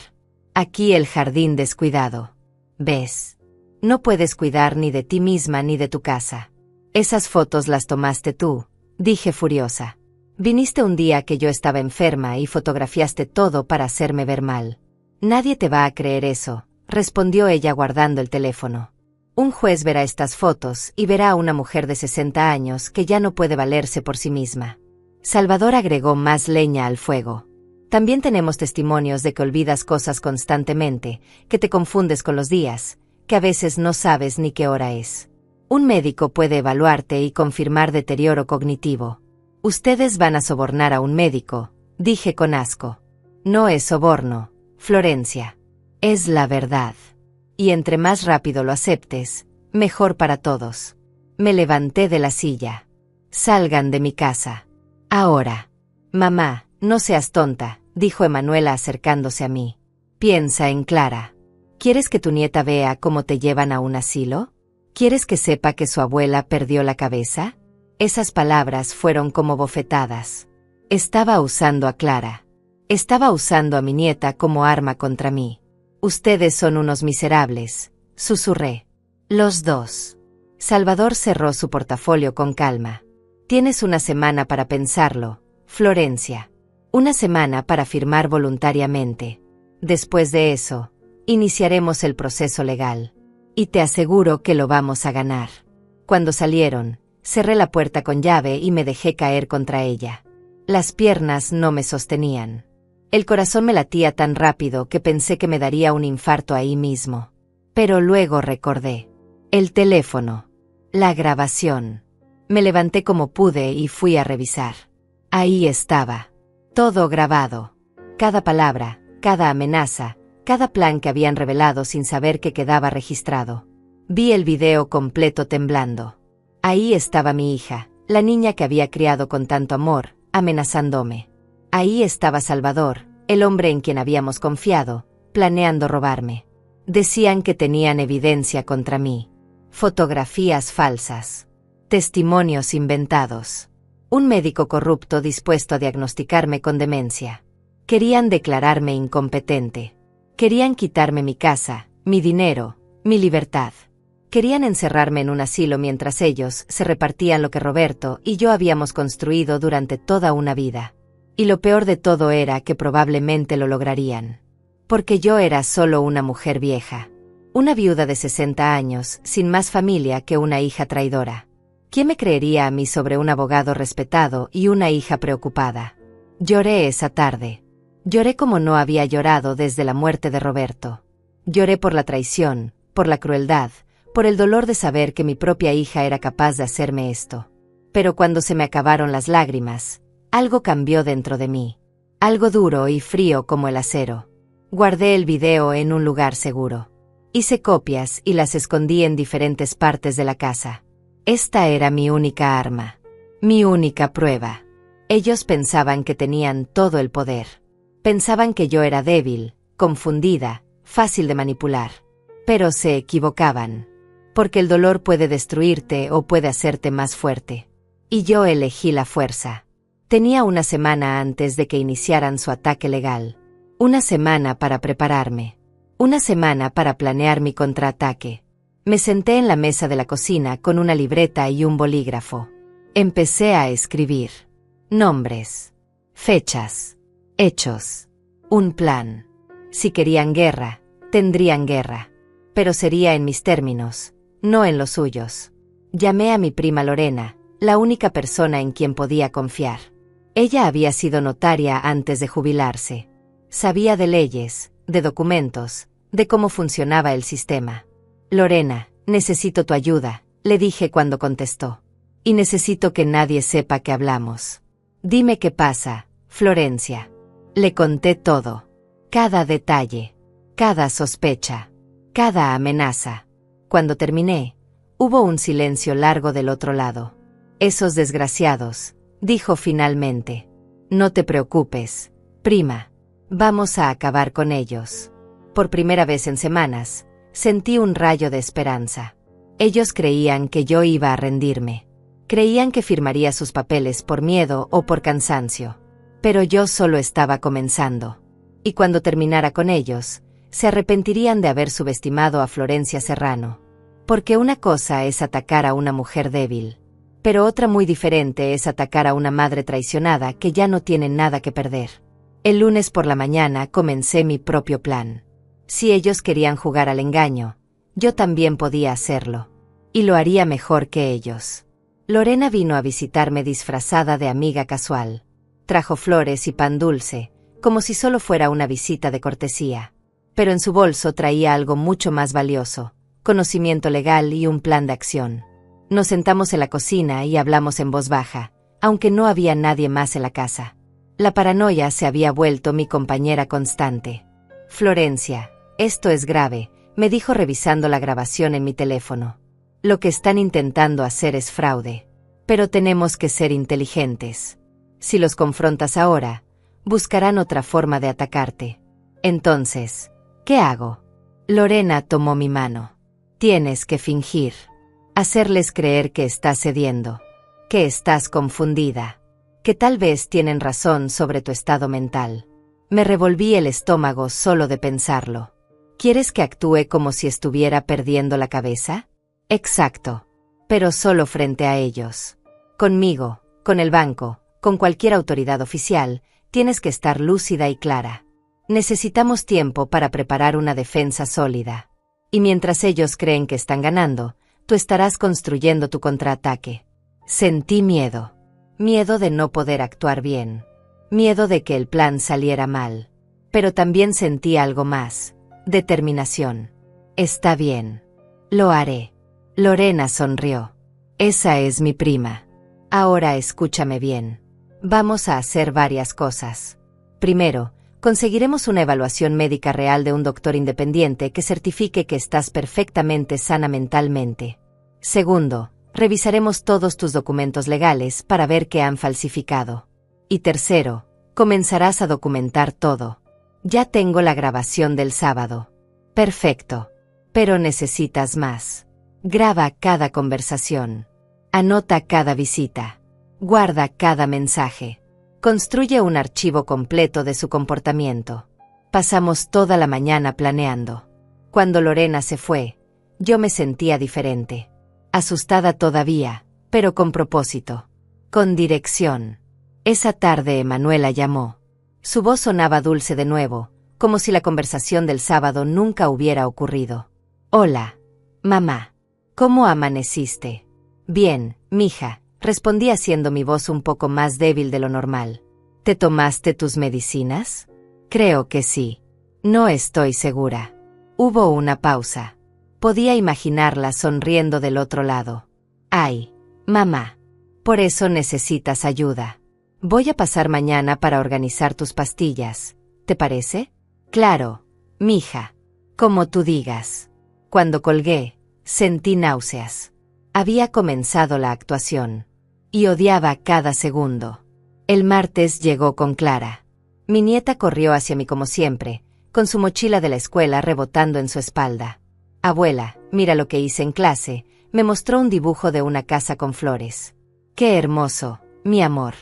Aquí el jardín descuidado. ¿Ves? No puedes cuidar ni de ti misma ni de tu casa. Esas fotos las tomaste tú, dije furiosa. Viniste un día que yo estaba enferma y fotografiaste todo para hacerme ver mal. Nadie te va a creer eso, respondió ella guardando el teléfono. Un juez verá estas fotos y verá a una mujer de 60 años que ya no puede valerse por sí misma. Salvador agregó más leña al fuego. También tenemos testimonios de que olvidas cosas constantemente, que te confundes con los días, que a veces no sabes ni qué hora es. Un médico puede evaluarte y confirmar deterioro cognitivo. Ustedes van a sobornar a un médico, dije con asco. No es soborno, Florencia. Es la verdad. Y entre más rápido lo aceptes, mejor para todos. Me levanté de la silla. Salgan de mi casa. Ahora. Mamá, no seas tonta, dijo Emanuela acercándose a mí. Piensa en Clara. ¿Quieres que tu nieta vea cómo te llevan a un asilo? ¿Quieres que sepa que su abuela perdió la cabeza? Esas palabras fueron como bofetadas. Estaba usando a Clara. Estaba usando a mi nieta como arma contra mí. Ustedes son unos miserables, susurré. Los dos. Salvador cerró su portafolio con calma. Tienes una semana para pensarlo, Florencia. Una semana para firmar voluntariamente. Después de eso, iniciaremos el proceso legal. Y te aseguro que lo vamos a ganar. Cuando salieron, cerré la puerta con llave y me dejé caer contra ella. Las piernas no me sostenían. El corazón me latía tan rápido que pensé que me daría un infarto ahí mismo. Pero luego recordé. El teléfono. La grabación. Me levanté como pude y fui a revisar. Ahí estaba. Todo grabado. Cada palabra, cada amenaza, cada plan que habían revelado sin saber que quedaba registrado. Vi el video completo temblando. Ahí estaba mi hija, la niña que había criado con tanto amor, amenazándome. Ahí estaba Salvador, el hombre en quien habíamos confiado, planeando robarme. Decían que tenían evidencia contra mí. Fotografías falsas. Testimonios inventados. Un médico corrupto dispuesto a diagnosticarme con demencia. Querían declararme incompetente. Querían quitarme mi casa, mi dinero, mi libertad. Querían encerrarme en un asilo mientras ellos se repartían lo que Roberto y yo habíamos construido durante toda una vida. Y lo peor de todo era que probablemente lo lograrían. Porque yo era solo una mujer vieja. Una viuda de 60 años, sin más familia que una hija traidora. ¿Quién me creería a mí sobre un abogado respetado y una hija preocupada? Lloré esa tarde. Lloré como no había llorado desde la muerte de Roberto. Lloré por la traición, por la crueldad, por el dolor de saber que mi propia hija era capaz de hacerme esto. Pero cuando se me acabaron las lágrimas, algo cambió dentro de mí. Algo duro y frío como el acero. Guardé el video en un lugar seguro. Hice copias y las escondí en diferentes partes de la casa. Esta era mi única arma. Mi única prueba. Ellos pensaban que tenían todo el poder. Pensaban que yo era débil, confundida, fácil de manipular. Pero se equivocaban. Porque el dolor puede destruirte o puede hacerte más fuerte. Y yo elegí la fuerza. Tenía una semana antes de que iniciaran su ataque legal. Una semana para prepararme. Una semana para planear mi contraataque. Me senté en la mesa de la cocina con una libreta y un bolígrafo. Empecé a escribir. Nombres. Fechas. Hechos. Un plan. Si querían guerra, tendrían guerra. Pero sería en mis términos, no en los suyos. Llamé a mi prima Lorena, la única persona en quien podía confiar. Ella había sido notaria antes de jubilarse. Sabía de leyes, de documentos, de cómo funcionaba el sistema. Lorena, necesito tu ayuda, le dije cuando contestó. Y necesito que nadie sepa que hablamos. Dime qué pasa, Florencia. Le conté todo. Cada detalle. cada sospecha, cada amenaza. Cuando terminé, hubo un silencio largo del otro lado. Esos desgraciados, dijo finalmente. No te preocupes, prima. Vamos a acabar con ellos. Por primera vez en semanas, sentí un rayo de esperanza. Ellos creían que yo iba a rendirme. Creían que firmaría sus papeles por miedo o por cansancio. Pero yo solo estaba comenzando. Y cuando terminara con ellos, se arrepentirían de haber subestimado a Florencia Serrano. Porque una cosa es atacar a una mujer débil, pero otra muy diferente es atacar a una madre traicionada que ya no tiene nada que perder. El lunes por la mañana comencé mi propio plan. Si ellos querían jugar al engaño, yo también podía hacerlo. Y lo haría mejor que ellos. Lorena vino a visitarme disfrazada de amiga casual. Trajo flores y pan dulce, como si solo fuera una visita de cortesía. Pero en su bolso traía algo mucho más valioso: conocimiento legal y un plan de acción. Nos sentamos en la cocina y hablamos en voz baja, aunque no había nadie más en la casa. La paranoia se había vuelto mi compañera constante. Florencia, esto es grave, me dijo revisando la grabación en mi teléfono. Lo que están intentando hacer es fraude. Pero tenemos que ser inteligentes. Si los confrontas ahora, buscarán otra forma de atacarte. Entonces, ¿qué hago? Lorena tomó mi mano. Tienes que fingir. Hacerles creer que estás cediendo. Que estás confundida. Que tal vez tienen razón sobre tu estado mental. Me revolví el estómago solo de pensarlo. ¿Quieres que actúe como si estuviera perdiendo la cabeza? Exacto. Pero solo frente a ellos. Conmigo, con el banco, con cualquier autoridad oficial, tienes que estar lúcida y clara. Necesitamos tiempo para preparar una defensa sólida. Y mientras ellos creen que están ganando, tú estarás construyendo tu contraataque. Sentí miedo. Miedo de no poder actuar bien. Miedo de que el plan saliera mal. Pero también sentí algo más. Determinación. Está bien. Lo haré. Lorena sonrió. Esa es mi prima. Ahora escúchame bien. Vamos a hacer varias cosas. Primero, conseguiremos una evaluación médica real de un doctor independiente que certifique que estás perfectamente sana mentalmente. Segundo, revisaremos todos tus documentos legales para ver qué han falsificado. Y tercero, comenzarás a documentar todo. Ya tengo la grabación del sábado. Perfecto. Pero necesitas más. Graba cada conversación. Anota cada visita. Guarda cada mensaje. Construye un archivo completo de su comportamiento. Pasamos toda la mañana planeando. Cuando Lorena se fue, yo me sentía diferente. Asustada todavía, pero con propósito. Con dirección. Esa tarde Emanuela llamó. Su voz sonaba dulce de nuevo, como si la conversación del sábado nunca hubiera ocurrido. Hola, mamá. ¿Cómo amaneciste? Bien, mija, respondí haciendo mi voz un poco más débil de lo normal. ¿Te tomaste tus medicinas? Creo que sí. No estoy segura. Hubo una pausa. Podía imaginarla sonriendo del otro lado. Ay, mamá. Por eso necesitas ayuda. Voy a pasar mañana para organizar tus pastillas. ¿Te parece? Claro, mija. Como tú digas. Cuando colgué, sentí náuseas. Había comenzado la actuación. Y odiaba cada segundo. El martes llegó con Clara. Mi nieta corrió hacia mí como siempre, con su mochila de la escuela rebotando en su espalda. Abuela, mira lo que hice en clase, me mostró un dibujo de una casa con flores. ¡Qué hermoso, mi amor!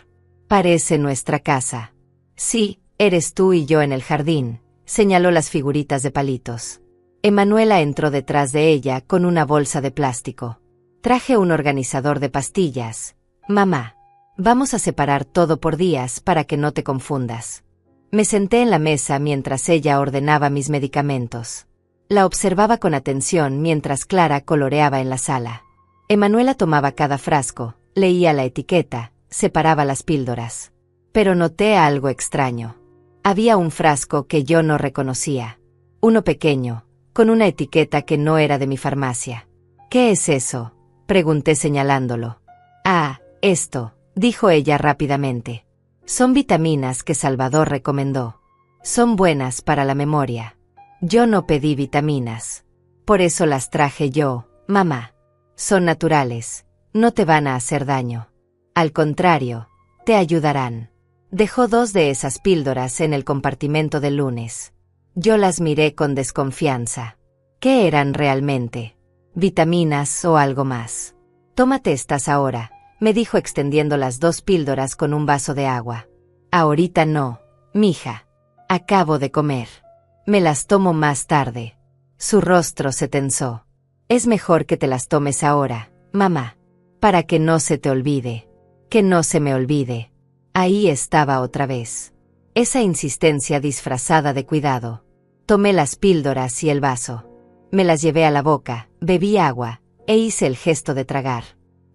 Parece nuestra casa. Sí, eres tú y yo en el jardín, señaló las figuritas de palitos. Emanuela entró detrás de ella con una bolsa de plástico. Traje un organizador de pastillas. Mamá, vamos a separar todo por días para que no te confundas. Me senté en la mesa mientras ella ordenaba mis medicamentos. La observaba con atención mientras Clara coloreaba en la sala. Emanuela tomaba cada frasco, leía la etiqueta, separaba las píldoras. Pero noté algo extraño. Había un frasco que yo no reconocía. Uno pequeño, con una etiqueta que no era de mi farmacia. ¿Qué es eso?, pregunté señalándolo. Ah, esto, dijo ella rápidamente. Son vitaminas que Salvador recomendó. Son buenas para la memoria. Yo no pedí vitaminas. Por eso las traje yo, mamá. Son naturales, no te van a hacer daño. Al contrario, te ayudarán. Dejó 2 de esas píldoras en el compartimento del lunes. Yo las miré con desconfianza. ¿Qué eran realmente? ¿Vitaminas o algo más? Tómate estas ahora, me dijo extendiendo las 2 píldoras con un vaso de agua. Ahorita no, mija. Acabo de comer. Me las tomo más tarde. Su rostro se tensó. Es mejor que te las tomes ahora, mamá. Para que no se te olvide. Que no se me olvide. Ahí estaba otra vez. Esa insistencia disfrazada de cuidado. Tomé las píldoras y el vaso. Me las llevé a la boca, bebí agua, e hice el gesto de tragar.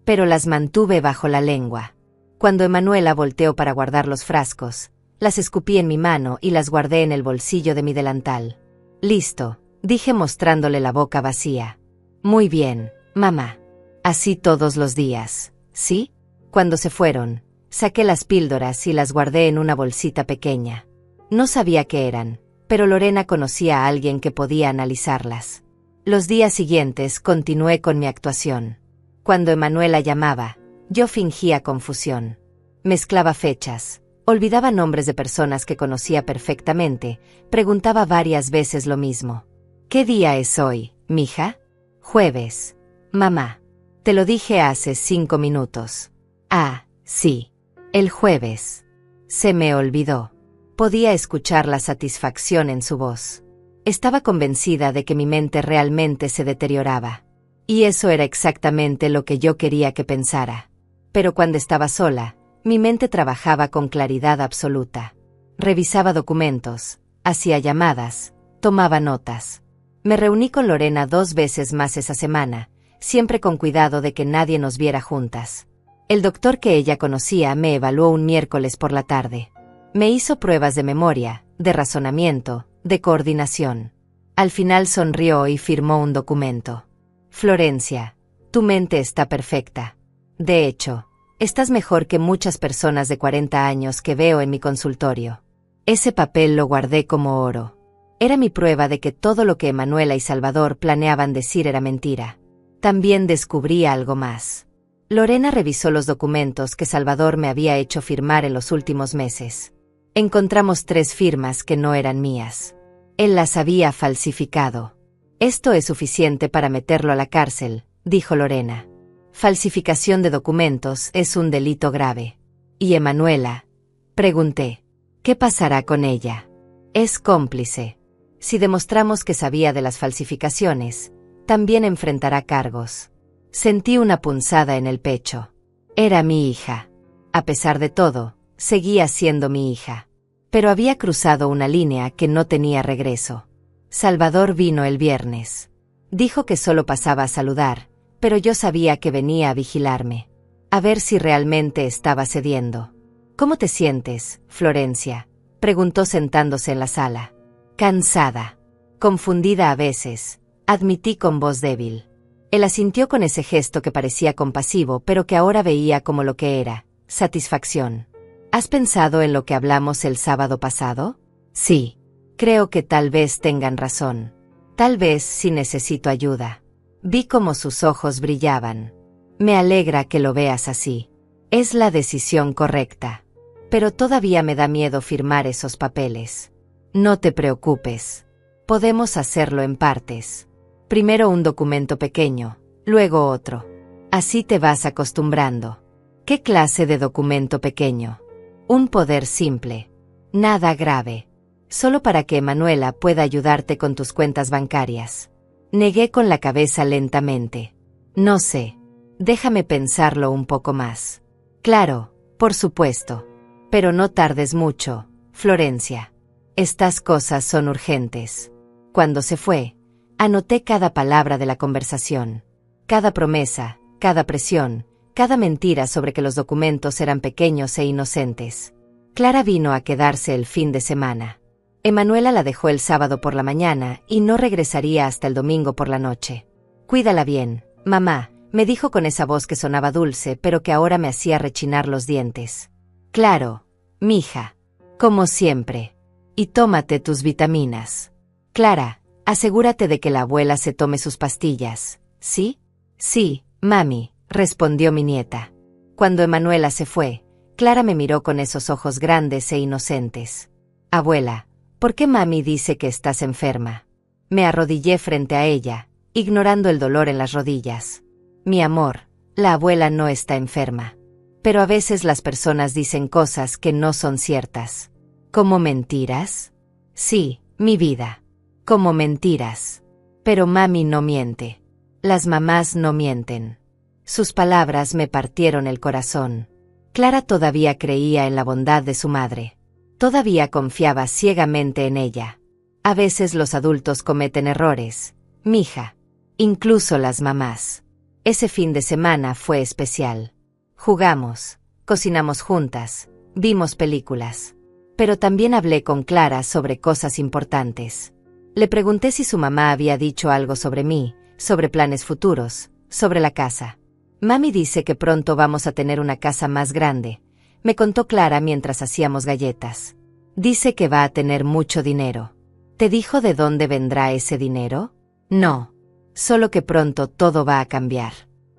Pero las mantuve bajo la lengua. Cuando Emanuela volteó para guardar los frascos, las escupí en mi mano y las guardé en el bolsillo de mi delantal. Listo, dije mostrándole la boca vacía. Muy bien, mamá. Así todos los días, ¿sí? Cuando se fueron, saqué las píldoras y las guardé en una bolsita pequeña. No sabía qué eran, pero Lorena conocía a alguien que podía analizarlas. Los días siguientes continué con mi actuación. Cuando Emanuela llamaba, yo fingía confusión. Mezclaba fechas, olvidaba nombres de personas que conocía perfectamente, preguntaba varias veces lo mismo. ¿Qué día es hoy, mija? Jueves. Mamá. Te lo dije hace 5 minutos. Ah, sí. El jueves. Se me olvidó. Podía escuchar la satisfacción en su voz. Estaba convencida de que mi mente realmente se deterioraba. Y eso era exactamente lo que yo quería que pensara. Pero cuando estaba sola, mi mente trabajaba con claridad absoluta. Revisaba documentos, hacía llamadas, tomaba notas. Me reuní con Lorena 2 veces más esa semana, siempre con cuidado de que nadie nos viera juntas. El doctor que ella conocía me evaluó un miércoles por la tarde. Me hizo pruebas de memoria, de razonamiento, de coordinación. Al final sonrió y firmó un documento. Florencia, tu mente está perfecta. De hecho, estás mejor que muchas personas de 40 años que veo en mi consultorio. Ese papel lo guardé como oro. Era mi prueba de que todo lo que Emanuela y Salvador planeaban decir era mentira. También descubrí algo más. Lorena revisó los documentos que Salvador me había hecho firmar en los últimos meses. Encontramos 3 firmas que no eran mías. Él las había falsificado. Esto es suficiente para meterlo a la cárcel, dijo Lorena. Falsificación de documentos es un delito grave. ¿Y Emanuela? Pregunté. ¿Qué pasará con ella? Es cómplice. Si demostramos que sabía de las falsificaciones, también enfrentará cargos. Sentí una punzada en el pecho. Era mi hija. A pesar de todo, seguía siendo mi hija. Pero había cruzado una línea que no tenía regreso. Salvador vino el viernes. Dijo que solo pasaba a saludar, pero yo sabía que venía a vigilarme. A ver si realmente estaba cediendo. ¿Cómo te sientes, Florencia? Preguntó sentándose en la sala. Cansada. Confundida a veces, admití con voz débil. Él asintió con ese gesto que parecía compasivo, pero que ahora veía como lo que era, satisfacción. ¿Has pensado en lo que hablamos el sábado pasado? Sí. Creo que tal vez tengan razón. Tal vez sí necesito ayuda. Vi cómo sus ojos brillaban. Me alegra que lo veas así. Es la decisión correcta. Pero todavía me da miedo firmar esos papeles. No te preocupes. Podemos hacerlo en partes. Primero un documento pequeño, luego otro. Así te vas acostumbrando. ¿Qué clase de documento pequeño? Un poder simple. Nada grave. Solo para que Emanuela pueda ayudarte con tus cuentas bancarias. Negué con la cabeza lentamente. No sé. Déjame pensarlo un poco más. Claro, por supuesto. Pero no tardes mucho, Florencia. Estas cosas son urgentes. Cuando se fue, anoté cada palabra de la conversación. Cada promesa, cada presión, cada mentira sobre que los documentos eran pequeños e inocentes. Clara vino a quedarse el fin de semana. Emanuela la dejó el sábado por la mañana y no regresaría hasta el domingo por la noche. Cuídala bien, mamá, me dijo con esa voz que sonaba dulce pero que ahora me hacía rechinar los dientes. Claro, mija. Como siempre. Y tómate tus vitaminas. Clara, asegúrate de que la abuela se tome sus pastillas, ¿sí? Sí, mami, respondió mi nieta. Cuando Emanuela se fue, Clara me miró con esos ojos grandes e inocentes. Abuela, ¿por qué mami dice que estás enferma? Me arrodillé frente a ella, ignorando el dolor en las rodillas. Mi amor, la abuela no está enferma. Pero a veces las personas dicen cosas que no son ciertas. ¿Como mentiras? Sí, mi vida. Como mentiras. Pero mami no miente. Las mamás no mienten. Sus palabras me partieron el corazón. Clara todavía creía en la bondad de su madre. Todavía confiaba ciegamente en ella. A veces los adultos cometen errores, mija. Incluso las mamás. Ese fin de semana fue especial. Jugamos, cocinamos juntas, vimos películas. Pero también hablé con Clara sobre cosas importantes. Le pregunté si su mamá había dicho algo sobre mí, sobre planes futuros, sobre la casa. Mami dice que pronto vamos a tener una casa más grande, me contó Clara mientras hacíamos galletas. Dice que va a tener mucho dinero. ¿Te dijo de dónde vendrá ese dinero? No. Solo que pronto todo va a cambiar.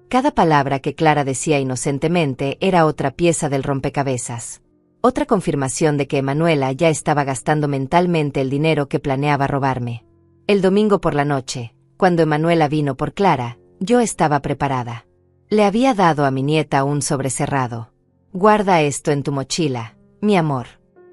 Cada palabra que Clara decía inocentemente era otra pieza del rompecabezas. Otra confirmación de que Emanuela ya estaba gastando mentalmente el dinero que planeaba robarme. El domingo por la noche, cuando Emanuela vino por Clara, yo estaba preparada. Le había dado a mi nieta un sobre cerrado. Guarda esto en tu mochila, mi amor.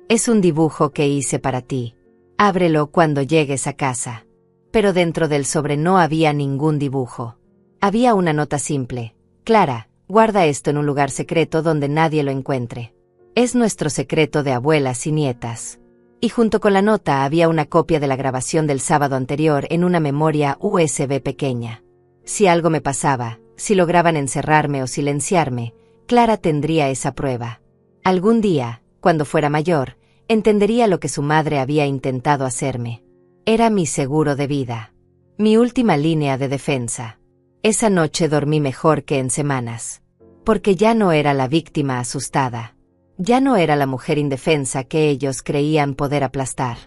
Es un dibujo que hice para ti. Ábrelo cuando llegues a casa. Pero dentro del sobre no había ningún dibujo. Había una nota simple. Clara, guarda esto en un lugar secreto donde nadie lo encuentre. Es nuestro secreto de abuelas y nietas. Y junto con la nota había una copia de la grabación del sábado anterior en una memoria USB pequeña. Si algo me pasaba, si lograban encerrarme o silenciarme, Clara tendría esa prueba. Algún día, cuando fuera mayor, entendería lo que su madre había intentado hacerme. Era mi seguro de vida. Mi última línea de defensa. Esa noche dormí mejor que en semanas. Porque ya no era la víctima asustada. Ya no era la mujer indefensa que ellos creían poder aplastar.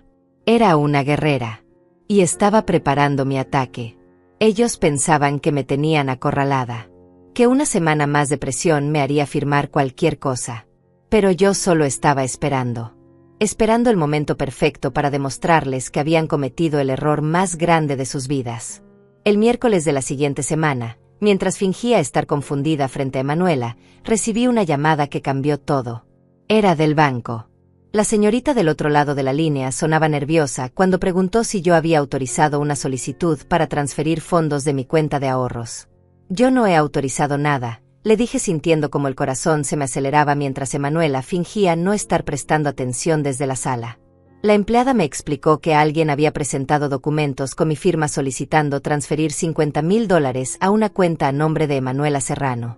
Era una guerrera. Y estaba preparando mi ataque. Ellos pensaban que me tenían acorralada. Que una semana más de presión me haría firmar cualquier cosa. Pero yo solo estaba esperando. Esperando el momento perfecto para demostrarles que habían cometido el error más grande de sus vidas. El miércoles de la siguiente semana, mientras fingía estar confundida frente a Emanuela, recibí una llamada que cambió todo. Era del banco. La señorita del otro lado de la línea sonaba nerviosa cuando preguntó si yo había autorizado una solicitud para transferir fondos de mi cuenta de ahorros. Yo no he autorizado nada, le dije sintiendo como el corazón se me aceleraba mientras Emanuela fingía no estar prestando atención desde la sala. La empleada me explicó que alguien había presentado documentos con mi firma solicitando transferir $50,000 a una cuenta a nombre de Emanuela Serrano.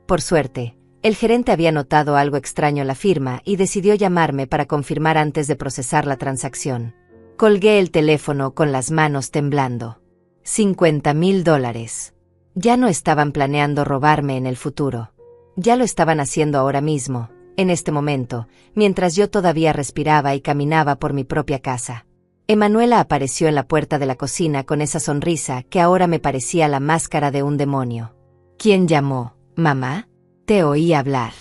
Por suerte, el gerente había notado algo extraño en la firma y decidió llamarme para confirmar antes de procesar la transacción. Colgué el teléfono con las manos temblando. $50,000. Ya no estaban planeando robarme en el futuro. Ya lo estaban haciendo ahora mismo, en este momento, mientras yo todavía respiraba y caminaba por mi propia casa. Emanuela apareció en la puerta de la cocina con esa sonrisa que ahora me parecía la máscara de un demonio. ¿Quién llamó, mamá? Te oí hablar.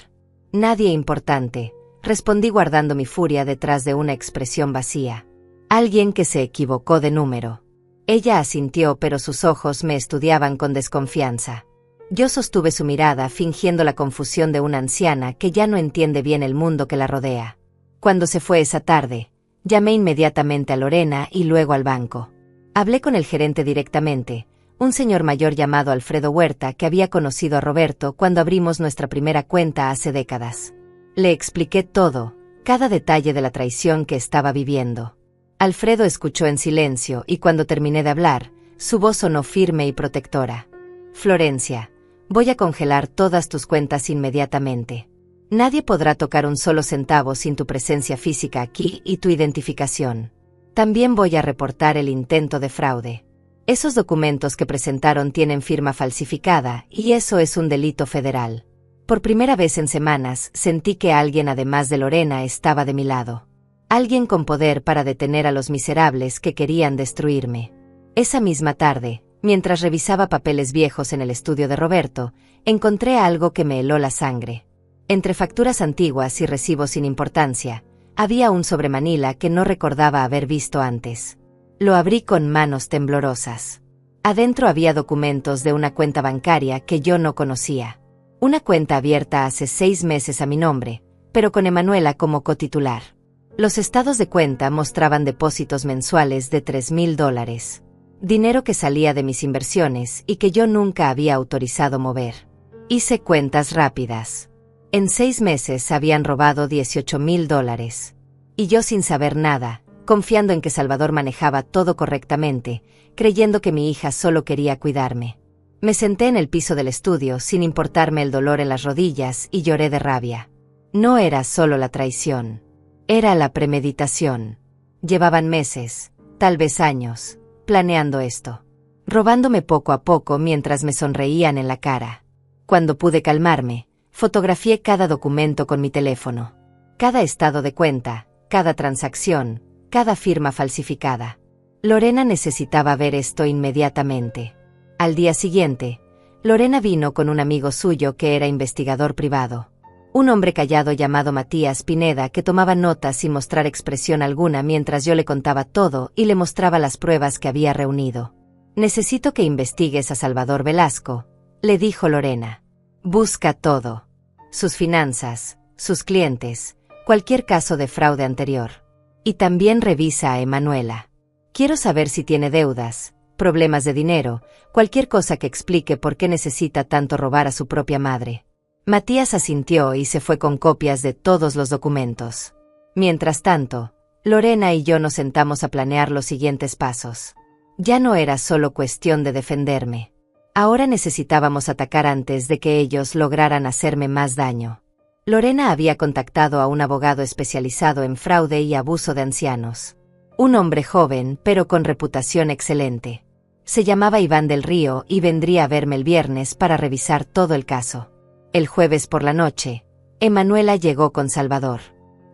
Nadie importante, respondí guardando mi furia detrás de una expresión vacía. Alguien que se equivocó de número. Ella asintió, pero sus ojos me estudiaban con desconfianza. Yo sostuve su mirada fingiendo la confusión de una anciana que ya no entiende bien el mundo que la rodea. Cuando se fue esa tarde, llamé inmediatamente a Lorena y luego al banco. Hablé con el gerente directamente, un señor mayor llamado Alfredo Huerta que había conocido a Roberto cuando abrimos nuestra primera cuenta hace décadas. Le expliqué todo, cada detalle de la traición que estaba viviendo. Alfredo escuchó en silencio y cuando terminé de hablar, su voz sonó firme y protectora. Florencia, voy a congelar todas tus cuentas inmediatamente. Nadie podrá tocar un solo centavo sin tu presencia física aquí y tu identificación. También voy a reportar el intento de fraude. Esos documentos que presentaron tienen firma falsificada y eso es un delito federal. Por primera vez en semanas sentí que alguien además de Lorena estaba de mi lado. Alguien con poder para detener a los miserables que querían destruirme. Esa misma tarde, mientras revisaba papeles viejos en el estudio de Roberto, encontré algo que me heló la sangre. Entre facturas antiguas y recibos sin importancia, había un sobre Manila que no recordaba haber visto antes. Lo abrí con manos temblorosas. Adentro había documentos de una cuenta bancaria que yo no conocía. Una cuenta abierta hace 6 meses a mi nombre, pero con Emanuela como cotitular. Los estados de cuenta mostraban depósitos mensuales de $3,000. Dinero que salía de mis inversiones y que yo nunca había autorizado mover. Hice cuentas rápidas. En 6 meses habían robado $18,000. Y yo sin saber nada, confiando en que Salvador manejaba todo correctamente, creyendo que mi hija solo quería cuidarme. Me senté en el piso del estudio sin importarme el dolor en las rodillas y lloré de rabia. No era solo la traición. Era la premeditación. Llevaban meses, tal vez años, planeando esto. Robándome poco a poco mientras me sonreían en la cara. Cuando pude calmarme, fotografié cada documento con mi teléfono. Cada estado de cuenta, cada transacción, cada firma falsificada. Lorena necesitaba ver esto inmediatamente. Al día siguiente, Lorena vino con un amigo suyo que era investigador privado. Un hombre callado llamado Matías Pineda que tomaba notas sin mostrar expresión alguna mientras yo le contaba todo y le mostraba las pruebas que había reunido. «Necesito que investigues a Salvador Velasco», le dijo Lorena. «Busca todo. Sus finanzas, sus clientes, cualquier caso de fraude anterior. Y también revisa a Emanuela. Quiero saber si tiene deudas, problemas de dinero, cualquier cosa que explique por qué necesita tanto robar a su propia madre». Matías asintió y se fue con copias de todos los documentos. Mientras tanto, Lorena y yo nos sentamos a planear los siguientes pasos. Ya no era solo cuestión de defenderme. Ahora necesitábamos atacar antes de que ellos lograran hacerme más daño. Lorena había contactado a un abogado especializado en fraude y abuso de ancianos. Un hombre joven, pero con reputación excelente. Se llamaba Iván del Río y vendría a verme el viernes para revisar todo el caso. El jueves por la noche, Emanuela llegó con Salvador.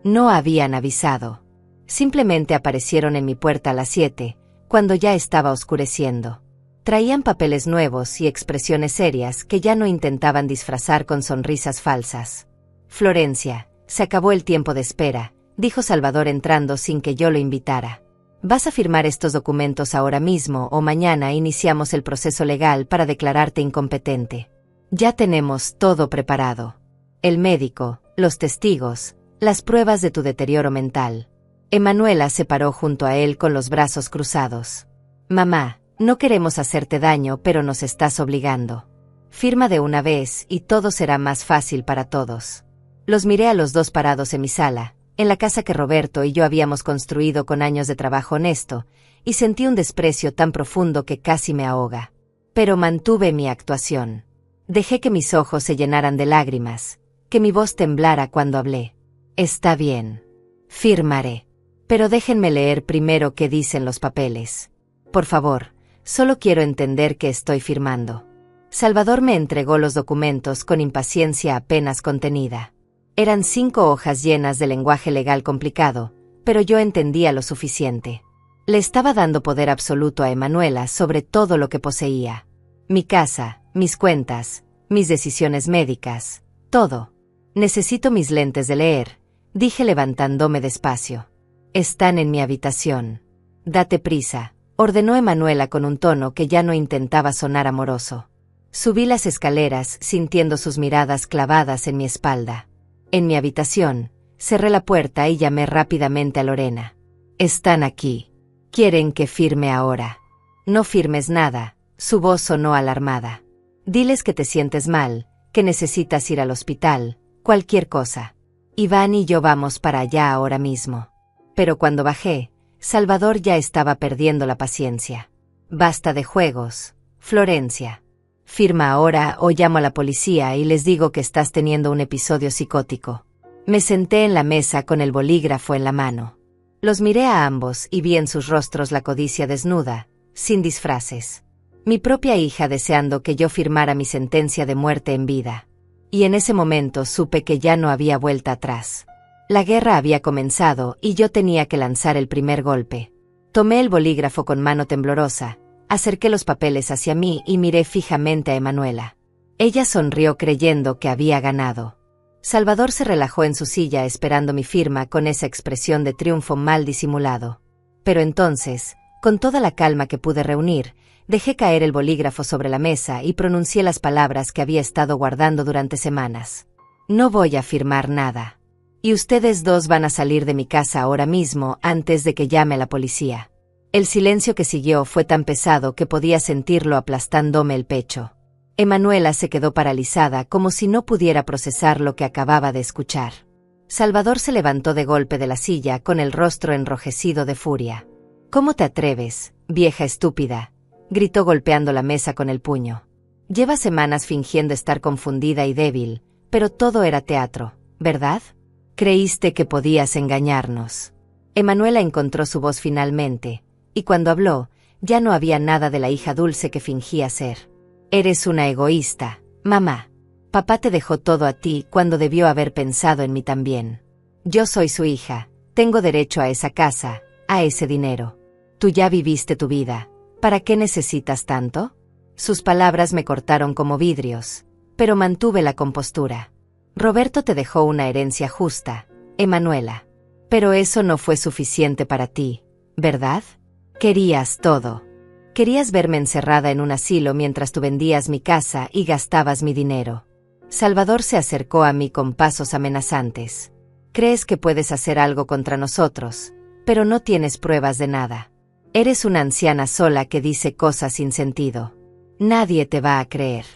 No habían avisado. Simplemente aparecieron en mi puerta a las 7, cuando ya estaba oscureciendo. Traían papeles nuevos y expresiones serias que ya no intentaban disfrazar con sonrisas falsas. «Florencia, se acabó el tiempo de espera», dijo Salvador entrando sin que yo lo invitara. «Vas a firmar estos documentos ahora mismo o mañana iniciamos el proceso legal para declararte incompetente. Ya tenemos todo preparado. El médico, los testigos, las pruebas de tu deterioro mental». Emanuela se paró junto a él con los brazos cruzados. «Mamá, no queremos hacerte daño, pero nos estás obligando. Firma de una vez y todo será más fácil para todos». Los miré a los dos parados en mi sala, en la casa que Roberto y yo habíamos construido con años de trabajo honesto, y sentí un desprecio tan profundo que casi me ahoga. Pero mantuve mi actuación. Dejé que mis ojos se llenaran de lágrimas, que mi voz temblara cuando hablé. «Está bien. Firmaré. Pero déjenme leer primero qué dicen los papeles. Por favor, solo quiero entender qué estoy firmando». Salvador me entregó los documentos con impaciencia apenas contenida. Eran 5 hojas llenas de lenguaje legal complicado, pero yo entendía lo suficiente. Le estaba dando poder absoluto a Emanuela sobre todo lo que poseía. Mi casa, mis cuentas, mis decisiones médicas, todo. «Necesito mis lentes de leer», dije levantándome despacio. «Están en mi habitación». «Date prisa», ordenó Emanuela con un tono que ya no intentaba sonar amoroso. Subí las escaleras sintiendo sus miradas clavadas en mi espalda. En mi habitación, cerré la puerta y llamé rápidamente a Lorena. «Están aquí. Quieren que firme ahora». «No firmes nada», su voz sonó alarmada. «Diles que te sientes mal, que necesitas ir al hospital, cualquier cosa. Iván y yo vamos para allá ahora mismo». Pero cuando bajé, Salvador ya estaba perdiendo la paciencia. «Basta de juegos, Florencia. Firma ahora o llamo a la policía y les digo que estás teniendo un episodio psicótico». Me senté en la mesa con el bolígrafo en la mano. Los miré a ambos y vi en sus rostros la codicia desnuda, sin disfraces. Mi propia hija deseando que yo firmara mi sentencia de muerte en vida. Y en ese momento supe que ya no había vuelta atrás. La guerra había comenzado y yo tenía que lanzar el primer golpe. Tomé el bolígrafo con mano temblorosa, acerqué los papeles hacia mí y miré fijamente a Emanuela. Ella sonrió creyendo que había ganado. Salvador se relajó en su silla esperando mi firma con esa expresión de triunfo mal disimulado. Pero entonces, con toda la calma que pude reunir, dejé caer el bolígrafo sobre la mesa y pronuncié las palabras que había estado guardando durante semanas. No voy a firmar nada. Y ustedes dos van a salir de mi casa ahora mismo antes de que llame a la policía. El silencio que siguió fue tan pesado que podía sentirlo aplastándome el pecho. Emanuela se quedó paralizada como si no pudiera procesar lo que acababa de escuchar. Salvador se levantó de golpe de la silla con el rostro enrojecido de furia. «¿Cómo te atreves, vieja estúpida?», gritó golpeando la mesa con el puño. «Llevas semanas fingiendo estar confundida y débil, pero todo era teatro, ¿verdad? Creíste que podías engañarnos». Emanuela encontró su voz finalmente, y cuando habló, ya no había nada de la hija dulce que fingía ser. «Eres una egoísta, mamá. Papá te dejó todo a ti cuando debió haber pensado en mí también. Yo soy su hija, tengo derecho a esa casa, a ese dinero. Tú ya viviste tu vida, ¿para qué necesitas tanto?». Sus palabras me cortaron como vidrios, pero mantuve la compostura. «Roberto te dejó una herencia justa, Emanuela. Pero eso no fue suficiente para ti, ¿verdad? Querías todo. Querías verme encerrada en un asilo mientras tú vendías mi casa y gastabas mi dinero». Salvador se acercó a mí con pasos amenazantes. «Crees que puedes hacer algo contra nosotros, pero no tienes pruebas de nada. Eres una anciana sola que dice cosas sin sentido. Nadie te va a creer».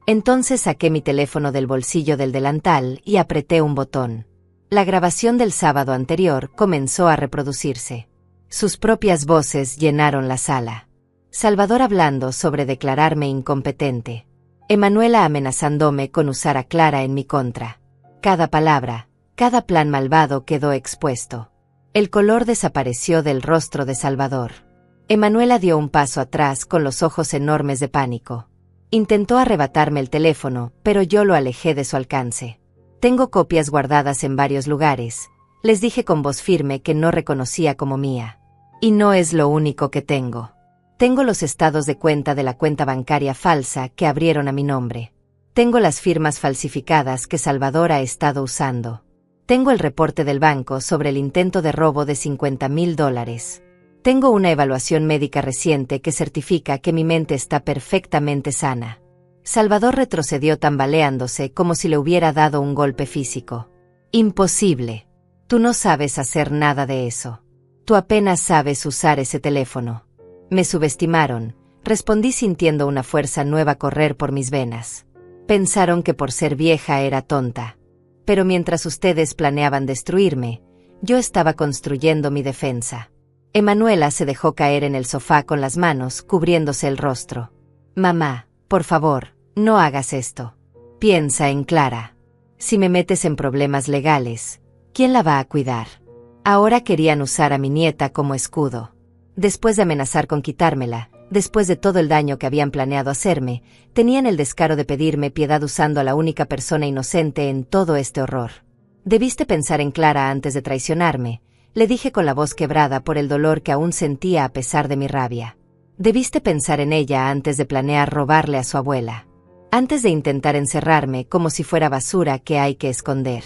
Entonces saqué mi teléfono del bolsillo del delantal y apreté un botón. La grabación del sábado anterior comenzó a reproducirse. Sus propias voces llenaron la sala. Salvador hablando sobre declararme incompetente. Emanuela amenazándome con usar a Clara en mi contra. Cada palabra, cada plan malvado quedó expuesto. El color desapareció del rostro de Salvador. Emanuela dio un paso atrás con los ojos enormes de pánico. Intentó arrebatarme el teléfono, pero yo lo alejé de su alcance. «Tengo copias guardadas en varios lugares», les dije con voz firme que no reconocía como mía. «Y no es lo único que tengo. Tengo los estados de cuenta de la cuenta bancaria falsa que abrieron a mi nombre. Tengo las firmas falsificadas que Salvador ha estado usando. Tengo el reporte del banco sobre el intento de robo de $50,000. Tengo una evaluación médica reciente que certifica que mi mente está perfectamente sana». Salvador retrocedió tambaleándose como si le hubiera dado un golpe físico. «Imposible. Tú no sabes hacer nada de eso. Tú apenas sabes usar ese teléfono». Me subestimaron, respondí sintiendo una fuerza nueva correr por mis venas. Pensaron que por ser vieja era tonta. Pero mientras ustedes planeaban destruirme, yo estaba construyendo mi defensa. Emanuela se dejó caer en el sofá con las manos cubriéndose el rostro. «Mamá, por favor, no hagas esto. Piensa en Clara. Si me metes en problemas legales, ¿quién la va a cuidar?». Ahora querían usar a mi nieta como escudo. Después de amenazar con quitármela, después de todo el daño que habían planeado hacerme, tenían el descaro de pedirme piedad usando a la única persona inocente en todo este horror. «Debiste pensar en Clara antes de traicionarme», le dije con la voz quebrada por el dolor que aún sentía a pesar de mi rabia. «Debiste pensar en ella antes de planear robarle a su abuela. Antes de intentar encerrarme como si fuera basura que hay que esconder».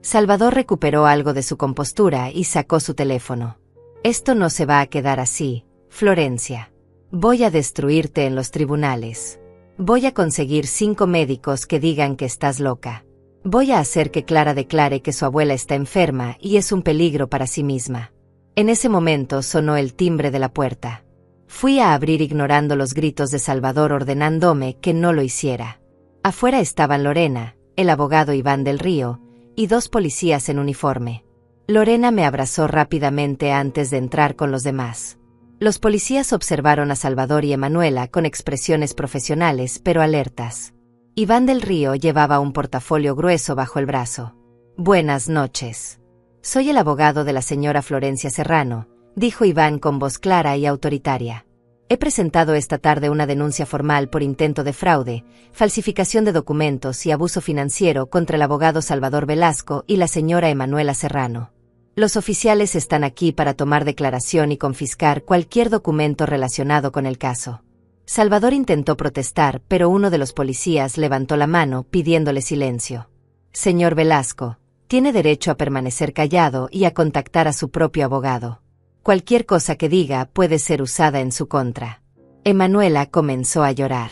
Salvador recuperó algo de su compostura y sacó su teléfono. «Esto no se va a quedar así, Florencia. Voy a destruirte en los tribunales. Voy a conseguir 5 médicos que digan que estás loca. Voy a hacer que Clara declare que su abuela está enferma y es un peligro para sí misma». En ese momento sonó el timbre de la puerta. Fui a abrir ignorando los gritos de Salvador ordenándome que no lo hiciera. Afuera estaban Lorena, el abogado Iván del Río, y 2 policías en uniforme. Lorena me abrazó rápidamente antes de entrar con los demás. Los policías observaron a Salvador y Emanuela con expresiones profesionales pero alertas. Iván del Río llevaba un portafolio grueso bajo el brazo. «Buenas noches. Soy el abogado de la señora Florencia Serrano», dijo Iván con voz clara y autoritaria. He presentado esta tarde una denuncia formal por intento de fraude, falsificación de documentos y abuso financiero contra el abogado Salvador Velasco y la señora Emanuela Serrano. Los oficiales están aquí para tomar declaración y confiscar cualquier documento relacionado con el caso. Salvador intentó protestar, pero uno de los policías levantó la mano pidiéndole silencio. Señor Velasco, tiene derecho a permanecer callado y a contactar a su propio abogado. Cualquier cosa que diga puede ser usada en su contra. Emanuela comenzó a llorar.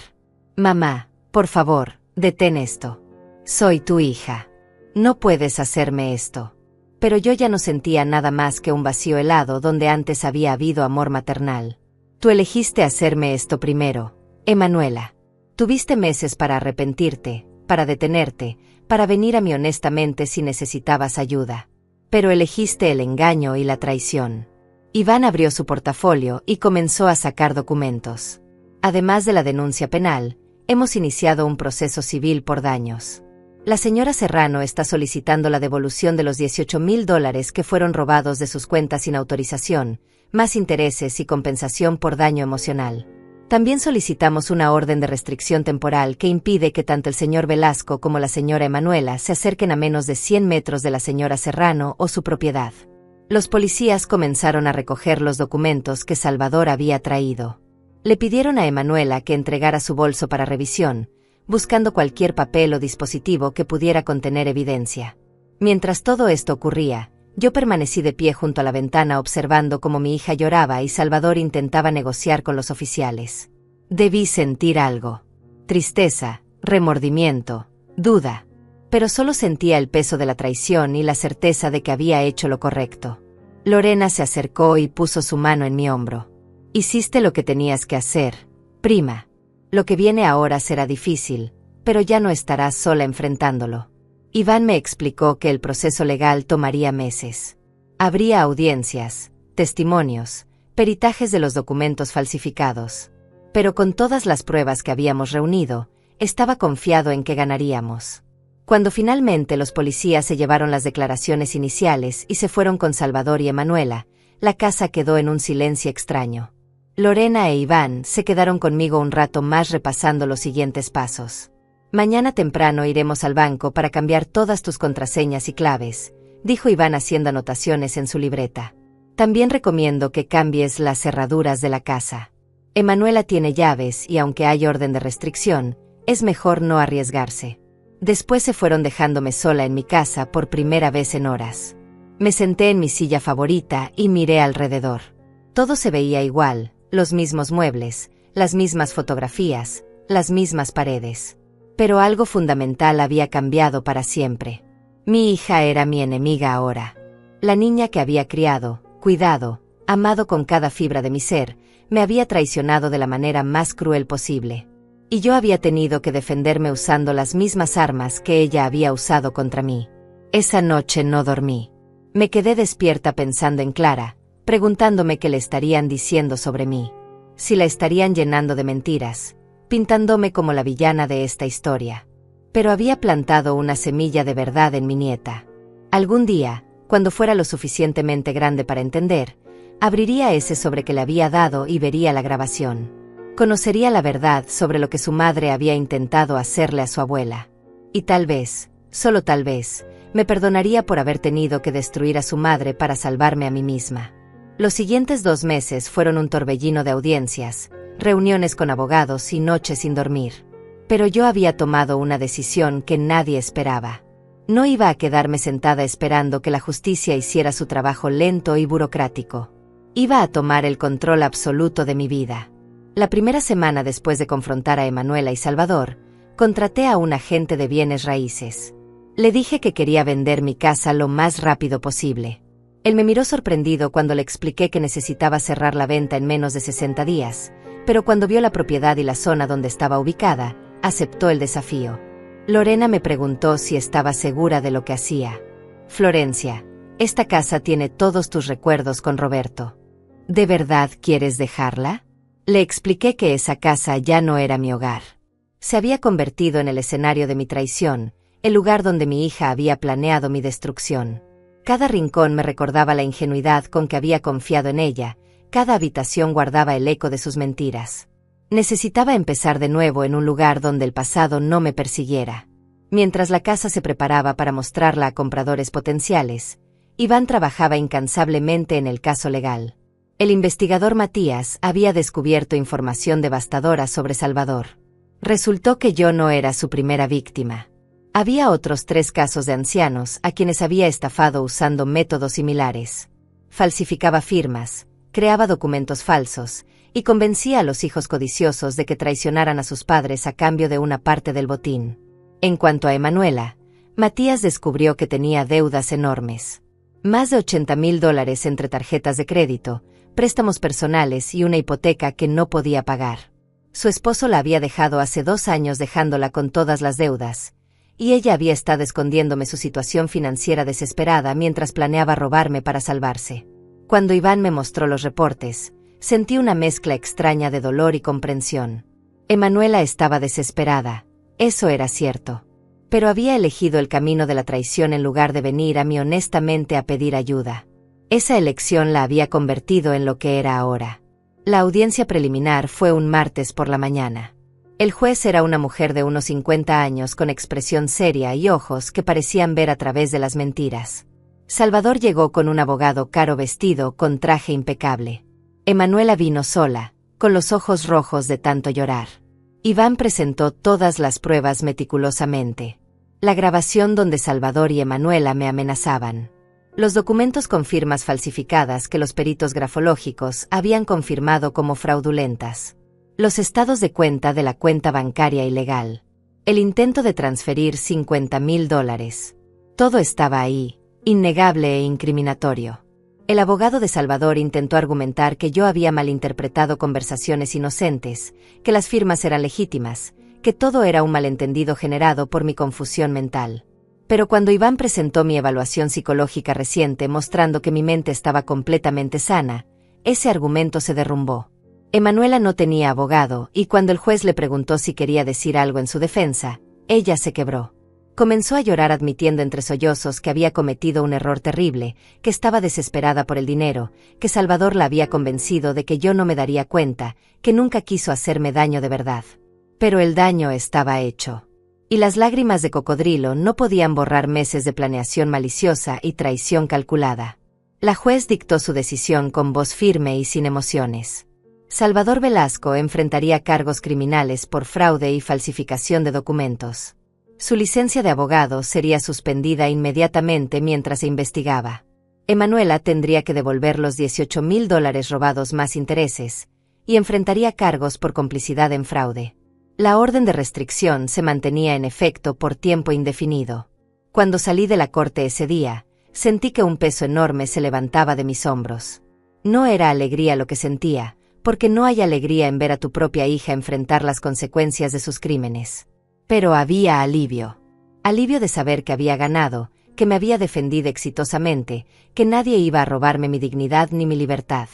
Mamá, por favor, detén esto. Soy tu hija. No puedes hacerme esto. Pero yo ya no sentía nada más que un vacío helado donde antes había habido amor maternal. Tú elegiste hacerme esto primero, Emanuela. Tuviste meses para arrepentirte, para detenerte, para venir a mí honestamente si necesitabas ayuda. Pero elegiste el engaño y la traición. Iván abrió su portafolio y comenzó a sacar documentos. Además de la denuncia penal, hemos iniciado un proceso civil por daños. La señora Serrano está solicitando la devolución de los $18,000 que fueron robados de sus cuentas sin autorización, más intereses y compensación por daño emocional. También solicitamos una orden de restricción temporal que impide que tanto el señor Velasco como la señora Emanuela se acerquen a menos de 100 metros de la señora Serrano o su propiedad. Los policías comenzaron a recoger los documentos que Salvador había traído. Le pidieron a Emanuela que entregara su bolso para revisión, buscando cualquier papel o dispositivo que pudiera contener evidencia. Mientras todo esto ocurría, yo permanecí de pie junto a la ventana observando cómo mi hija lloraba y Salvador intentaba negociar con los oficiales. Debí sentir algo. Tristeza, remordimiento, duda. Pero solo sentía el peso de la traición y la certeza de que había hecho lo correcto. Lorena se acercó y puso su mano en mi hombro. Hiciste lo que tenías que hacer, prima. Lo que viene ahora será difícil, pero ya no estarás sola enfrentándolo. Iván me explicó que el proceso legal tomaría meses. Habría audiencias, testimonios, peritajes de los documentos falsificados. Pero con todas las pruebas que habíamos reunido, estaba confiado en que ganaríamos. Cuando finalmente los policías se llevaron las declaraciones iniciales y se fueron con Salvador y Emanuela, la casa quedó en un silencio extraño. Lorena e Iván se quedaron conmigo un rato más repasando los siguientes pasos. Mañana temprano iremos al banco para cambiar todas tus contraseñas y claves, dijo Iván haciendo anotaciones en su libreta. También recomiendo que cambies las cerraduras de la casa. Emanuela tiene llaves y aunque hay orden de restricción, es mejor no arriesgarse. Después se fueron dejándome sola en mi casa por primera vez en horas. Me senté en mi silla favorita y miré alrededor. Todo se veía igual, los mismos muebles, las mismas fotografías, las mismas paredes. Pero algo fundamental había cambiado para siempre. Mi hija era mi enemiga ahora. La niña que había criado, cuidado, amado con cada fibra de mi ser, me había traicionado de la manera más cruel posible. Y yo había tenido que defenderme usando las mismas armas que ella había usado contra mí. Esa noche no dormí. Me quedé despierta pensando en Clara, preguntándome qué le estarían diciendo sobre mí. Si la estarían llenando de mentiras, pintándome como la villana de esta historia. Pero había plantado una semilla de verdad en mi nieta. Algún día, cuando fuera lo suficientemente grande para entender, abriría ese sobre que le había dado y vería la grabación. Conocería la verdad sobre lo que su madre había intentado hacerle a su abuela. Y tal vez, solo tal vez, me perdonaría por haber tenido que destruir a su madre para salvarme a mí misma. Los siguientes 2 meses fueron un torbellino de audiencias, reuniones con abogados y noches sin dormir. Pero yo había tomado una decisión que nadie esperaba. No iba a quedarme sentada esperando que la justicia hiciera su trabajo lento y burocrático. Iba a tomar el control absoluto de mi vida. La primera semana después de confrontar a Emanuela y Salvador, contraté a un agente de bienes raíces. Le dije que quería vender mi casa lo más rápido posible. Él me miró sorprendido cuando le expliqué que necesitaba cerrar la venta en menos de 60 días, pero cuando vio la propiedad y la zona donde estaba ubicada, aceptó el desafío. Lorena me preguntó si estaba segura de lo que hacía. Florencia, esta casa tiene todos tus recuerdos con Roberto. ¿De verdad quieres dejarla? Le expliqué que esa casa ya no era mi hogar. Se había convertido en el escenario de mi traición, el lugar donde mi hija había planeado mi destrucción. Cada rincón me recordaba la ingenuidad con que había confiado en ella, Cada habitación guardaba el eco de sus mentiras. Necesitaba empezar de nuevo en un lugar donde el pasado no me persiguiera. Mientras la casa se preparaba para mostrarla a compradores potenciales, Iván trabajaba incansablemente en el caso legal. El investigador Matías había descubierto información devastadora sobre Salvador. Resultó que yo no era su primera víctima. Había otros 3 casos de ancianos a quienes había estafado usando métodos similares. Falsificaba firmas, creaba documentos falsos, y convencía a los hijos codiciosos de que traicionaran a sus padres a cambio de una parte del botín. En cuanto a Emanuela, Matías descubrió que tenía deudas enormes. Más de $80,000 entre tarjetas de crédito, préstamos personales y una hipoteca que no podía pagar. Su esposo la había dejado hace 2 años dejándola con todas las deudas, y ella había estado escondiéndome su situación financiera desesperada mientras planeaba robarme para salvarse. Cuando Iván me mostró los reportes, sentí una mezcla extraña de dolor y comprensión. Emanuela estaba desesperada, eso era cierto. Pero había elegido el camino de la traición en lugar de venir a mí honestamente a pedir ayuda. Esa elección la había convertido en lo que era ahora. La audiencia preliminar fue un martes por la mañana. El juez era una mujer de unos 50 años con expresión seria y ojos que parecían ver a través de las mentiras. Salvador llegó con un abogado caro vestido con traje impecable. Emanuela vino sola, con los ojos rojos de tanto llorar. Iván presentó todas las pruebas meticulosamente. La grabación donde Salvador y Emanuela me amenazaban. Los documentos con firmas falsificadas que los peritos grafológicos habían confirmado como fraudulentas. Los estados de cuenta de la cuenta bancaria ilegal. El intento de transferir $50,000. Todo estaba ahí, innegable e incriminatorio. El abogado de Salvador intentó argumentar que yo había malinterpretado conversaciones inocentes, que las firmas eran legítimas, que todo era un malentendido generado por mi confusión mental. Pero cuando Iván presentó mi evaluación psicológica reciente mostrando que mi mente estaba completamente sana, ese argumento se derrumbó. Emanuela no tenía abogado, y cuando el juez le preguntó si quería decir algo en su defensa, ella se quebró. Comenzó a llorar admitiendo entre sollozos que había cometido un error terrible, que estaba desesperada por el dinero, que Salvador la había convencido de que yo no me daría cuenta, que nunca quiso hacerme daño de verdad. Pero el daño estaba hecho. Y las lágrimas de cocodrilo no podían borrar meses de planeación maliciosa y traición calculada. La juez dictó su decisión con voz firme y sin emociones. Salvador Velasco enfrentaría cargos criminales por fraude y falsificación de documentos. Su licencia de abogado sería suspendida inmediatamente mientras se investigaba. Emanuela tendría que devolver los $18,000 robados más intereses, y enfrentaría cargos por complicidad en fraude. La orden de restricción se mantenía en efecto por tiempo indefinido. Cuando salí de la corte ese día, sentí que un peso enorme se levantaba de mis hombros. No era alegría lo que sentía, porque no hay alegría en ver a tu propia hija enfrentar las consecuencias de sus crímenes. Pero había alivio. Alivio de saber que había ganado, que me había defendido exitosamente, que nadie iba a robarme mi dignidad ni mi libertad.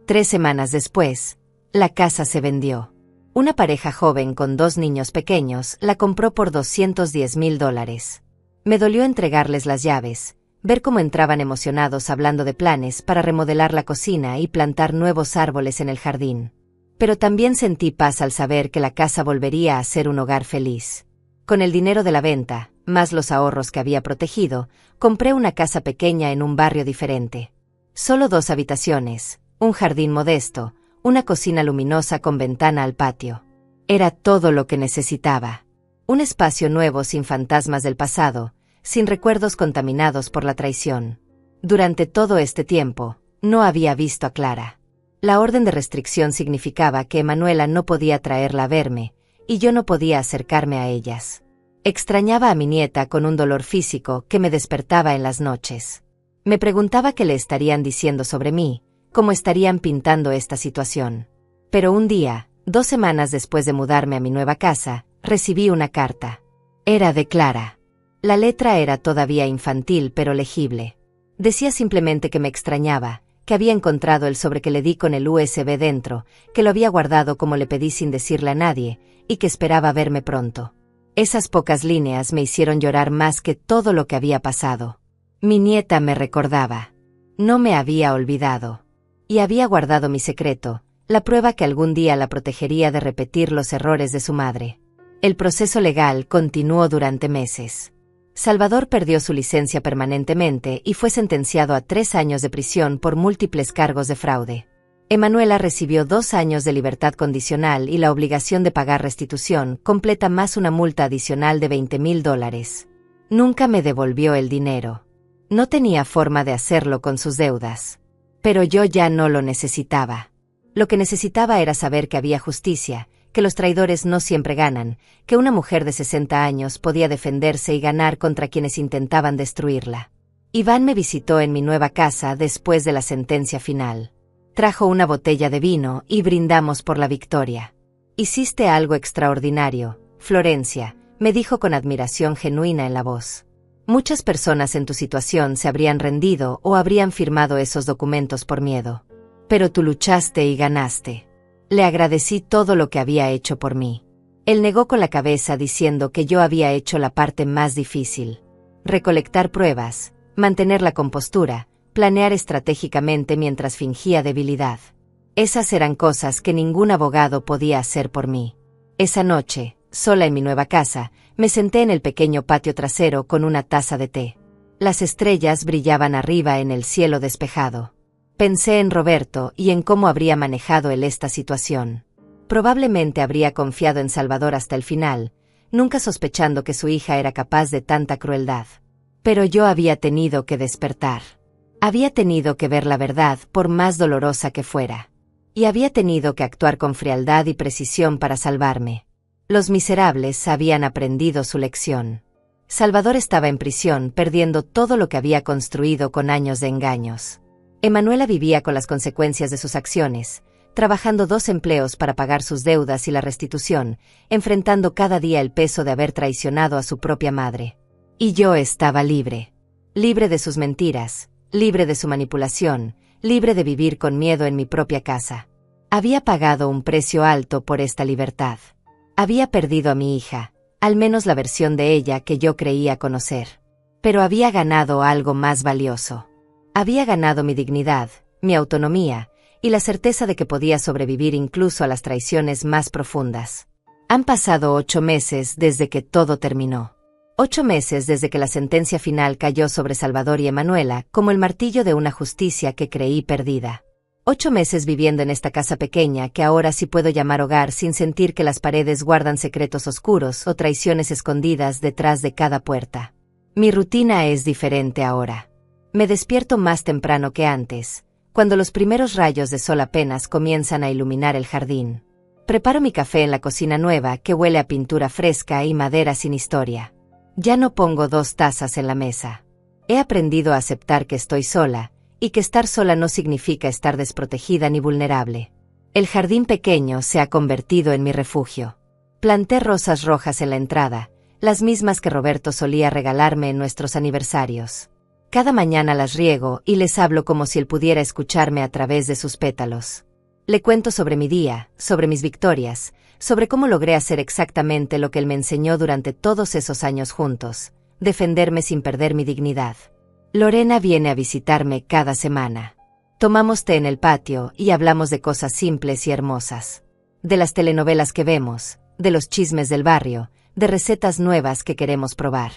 3 semanas después, la casa se vendió. Una pareja joven con 2 niños pequeños la compró por $210,000. Me dolió entregarles las llaves, ver cómo entraban emocionados hablando de planes para remodelar la cocina y plantar nuevos árboles en el jardín. Pero también sentí paz al saber que la casa volvería a ser un hogar feliz. Con el dinero de la venta, más los ahorros que había protegido, compré una casa pequeña en un barrio diferente. Solo 2 habitaciones, un jardín modesto, una cocina luminosa con ventana al patio. Era todo lo que necesitaba. Un espacio nuevo sin fantasmas del pasado, sin recuerdos contaminados por la traición. Durante todo este tiempo, no había visto a Clara. La orden de restricción significaba que Emanuela no podía traerla a verme, y yo no podía acercarme a ellas. Extrañaba a mi nieta con un dolor físico que me despertaba en las noches. Me preguntaba qué le estarían diciendo sobre mí, cómo estarían pintando esta situación. Pero un día, 2 semanas después de mudarme a mi nueva casa, recibí una carta. Era de Clara. La letra era todavía infantil pero legible. Decía simplemente que me extrañaba, que había encontrado el sobre que le di con el USB dentro, que lo había guardado como le pedí sin decirle a nadie, y que esperaba verme pronto. Esas pocas líneas me hicieron llorar más que todo lo que había pasado. Mi nieta me recordaba. No me había olvidado. Y había guardado mi secreto, la prueba que algún día la protegería de repetir los errores de su madre. El proceso legal continuó durante meses. Salvador perdió su licencia permanentemente y fue sentenciado a 3 años de prisión por múltiples cargos de fraude. Emanuela recibió 2 años de libertad condicional y la obligación de pagar restitución completa más una multa adicional de $20,000. Nunca me devolvió el dinero. No tenía forma de hacerlo con sus deudas. Pero yo ya no lo necesitaba. Lo que necesitaba era saber que había justicia, que los traidores no siempre ganan, que una mujer de 60 años podía defenderse y ganar contra quienes intentaban destruirla. Iván me visitó en mi nueva casa después de la sentencia final. Trajo una botella de vino y brindamos por la victoria. «Hiciste algo extraordinario, Florencia», me dijo con admiración genuina en la voz. «Muchas personas en tu situación se habrían rendido o habrían firmado esos documentos por miedo. Pero tú luchaste y ganaste». Le agradecí todo lo que había hecho por mí. Él negó con la cabeza diciendo que yo había hecho la parte más difícil. Recolectar pruebas, mantener la compostura, planear estratégicamente mientras fingía debilidad. Esas eran cosas que ningún abogado podía hacer por mí. Esa noche, sola en mi nueva casa, me senté en el pequeño patio trasero con una taza de té. Las estrellas brillaban arriba en el cielo despejado. Pensé en Roberto y en cómo habría manejado él esta situación. Probablemente habría confiado en Salvador hasta el final, nunca sospechando que su hija era capaz de tanta crueldad. Pero yo había tenido que despertar. Había tenido que ver la verdad por más dolorosa que fuera. Y había tenido que actuar con frialdad y precisión para salvarme. Los miserables habían aprendido su lección. Salvador estaba en prisión perdiendo todo lo que había construido con años de engaños. Emanuela vivía con las consecuencias de sus acciones, trabajando 2 empleos para pagar sus deudas y la restitución, enfrentando cada día el peso de haber traicionado a su propia madre. Y yo estaba libre. Libre de sus mentiras, libre de su manipulación, libre de vivir con miedo en mi propia casa. Había pagado un precio alto por esta libertad. Había perdido a mi hija, al menos la versión de ella que yo creía conocer. Pero había ganado algo más valioso. Había ganado mi dignidad, mi autonomía, y la certeza de que podía sobrevivir incluso a las traiciones más profundas. Han pasado 8 meses desde que todo terminó. 8 meses desde que la sentencia final cayó sobre Salvador y Emanuela como el martillo de una justicia que creí perdida. 8 meses viviendo en esta casa pequeña que ahora sí puedo llamar hogar sin sentir que las paredes guardan secretos oscuros o traiciones escondidas detrás de cada puerta. Mi rutina es diferente ahora. Me despierto más temprano que antes, cuando los primeros rayos de sol apenas comienzan a iluminar el jardín. Preparo mi café en la cocina nueva que huele a pintura fresca y madera sin historia. Ya no pongo 2 tazas en la mesa. He aprendido a aceptar que estoy sola, y que estar sola no significa estar desprotegida ni vulnerable. El jardín pequeño se ha convertido en mi refugio. Planté rosas rojas en la entrada, las mismas que Roberto solía regalarme en nuestros aniversarios. Cada mañana las riego y les hablo como si él pudiera escucharme a través de sus pétalos. Le cuento sobre mi día, sobre mis victorias, sobre cómo logré hacer exactamente lo que él me enseñó durante todos esos años juntos, defenderme sin perder mi dignidad. Lorena viene a visitarme cada semana. Tomamos té en el patio y hablamos de cosas simples y hermosas. De las telenovelas que vemos, de los chismes del barrio, de recetas nuevas que queremos probar.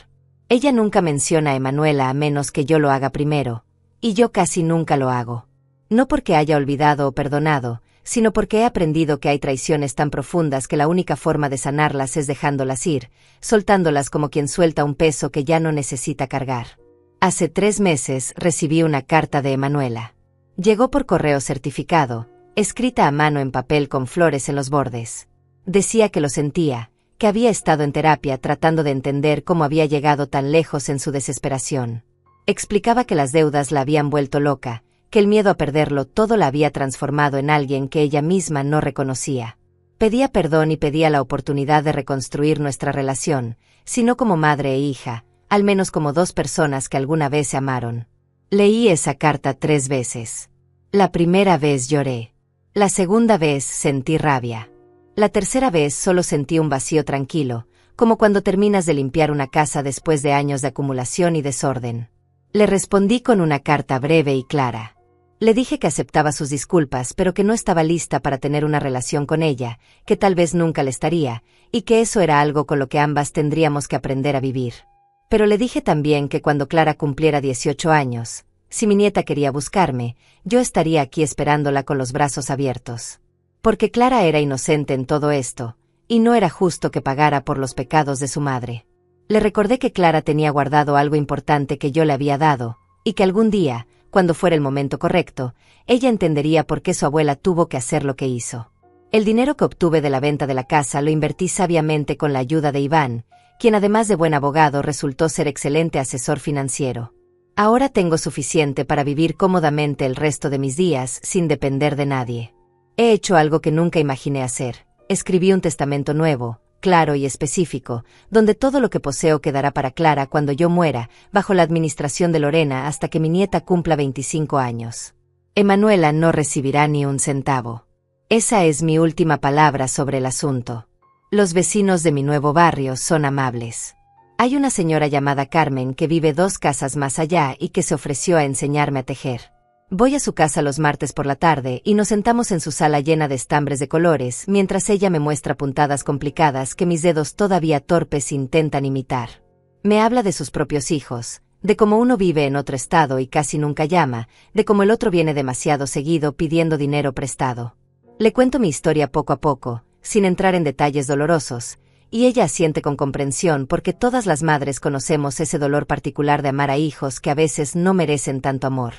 Ella nunca menciona a Emanuela a menos que yo lo haga primero, y yo casi nunca lo hago. No porque haya olvidado o perdonado, sino porque he aprendido que hay traiciones tan profundas que la única forma de sanarlas es dejándolas ir, soltándolas como quien suelta un peso que ya no necesita cargar. Hace 3 meses recibí una carta de Emanuela. Llegó por correo certificado, escrita a mano en papel con flores en los bordes. Decía que lo sentía, que había estado en terapia tratando de entender cómo había llegado tan lejos en su desesperación. Explicaba que las deudas la habían vuelto loca, que el miedo a perderlo todo la había transformado en alguien que ella misma no reconocía. Pedía perdón y pedía la oportunidad de reconstruir nuestra relación, si no como madre e hija, al menos como 2 personas que alguna vez se amaron. Leí esa carta 3 veces. La primera vez lloré. La segunda vez sentí rabia. La tercera vez solo sentí un vacío tranquilo, como cuando terminas de limpiar una casa después de años de acumulación y desorden. Le respondí con una carta breve y clara. Le dije que aceptaba sus disculpas, pero que no estaba lista para tener una relación con ella, que tal vez nunca le estaría, y que eso era algo con lo que ambas tendríamos que aprender a vivir. Pero le dije también que cuando Clara cumpliera 18 años, si mi nieta quería buscarme, yo estaría aquí esperándola con los brazos abiertos. Porque Clara era inocente en todo esto, y no era justo que pagara por los pecados de su madre. Le recordé que Clara tenía guardado algo importante que yo le había dado, y que algún día, cuando fuera el momento correcto, ella entendería por qué su abuela tuvo que hacer lo que hizo. El dinero que obtuve de la venta de la casa lo invertí sabiamente con la ayuda de Iván, quien además de buen abogado resultó ser excelente asesor financiero. Ahora tengo suficiente para vivir cómodamente el resto de mis días sin depender de nadie. He hecho algo que nunca imaginé hacer. Escribí un testamento nuevo, claro y específico, donde todo lo que poseo quedará para Clara cuando yo muera, bajo la administración de Lorena hasta que mi nieta cumpla 25 años. Emanuela no recibirá ni un centavo. Esa es mi última palabra sobre el asunto. Los vecinos de mi nuevo barrio son amables. Hay una señora llamada Carmen que vive 2 casas más allá y que se ofreció a enseñarme a tejer. Voy a su casa los martes por la tarde y nos sentamos en su sala llena de estambres de colores mientras ella me muestra puntadas complicadas que mis dedos todavía torpes intentan imitar. Me habla de sus propios hijos, de cómo uno vive en otro estado y casi nunca llama, de cómo el otro viene demasiado seguido pidiendo dinero prestado. Le cuento mi historia poco a poco, sin entrar en detalles dolorosos, y ella asiente con comprensión porque todas las madres conocemos ese dolor particular de amar a hijos que a veces no merecen tanto amor.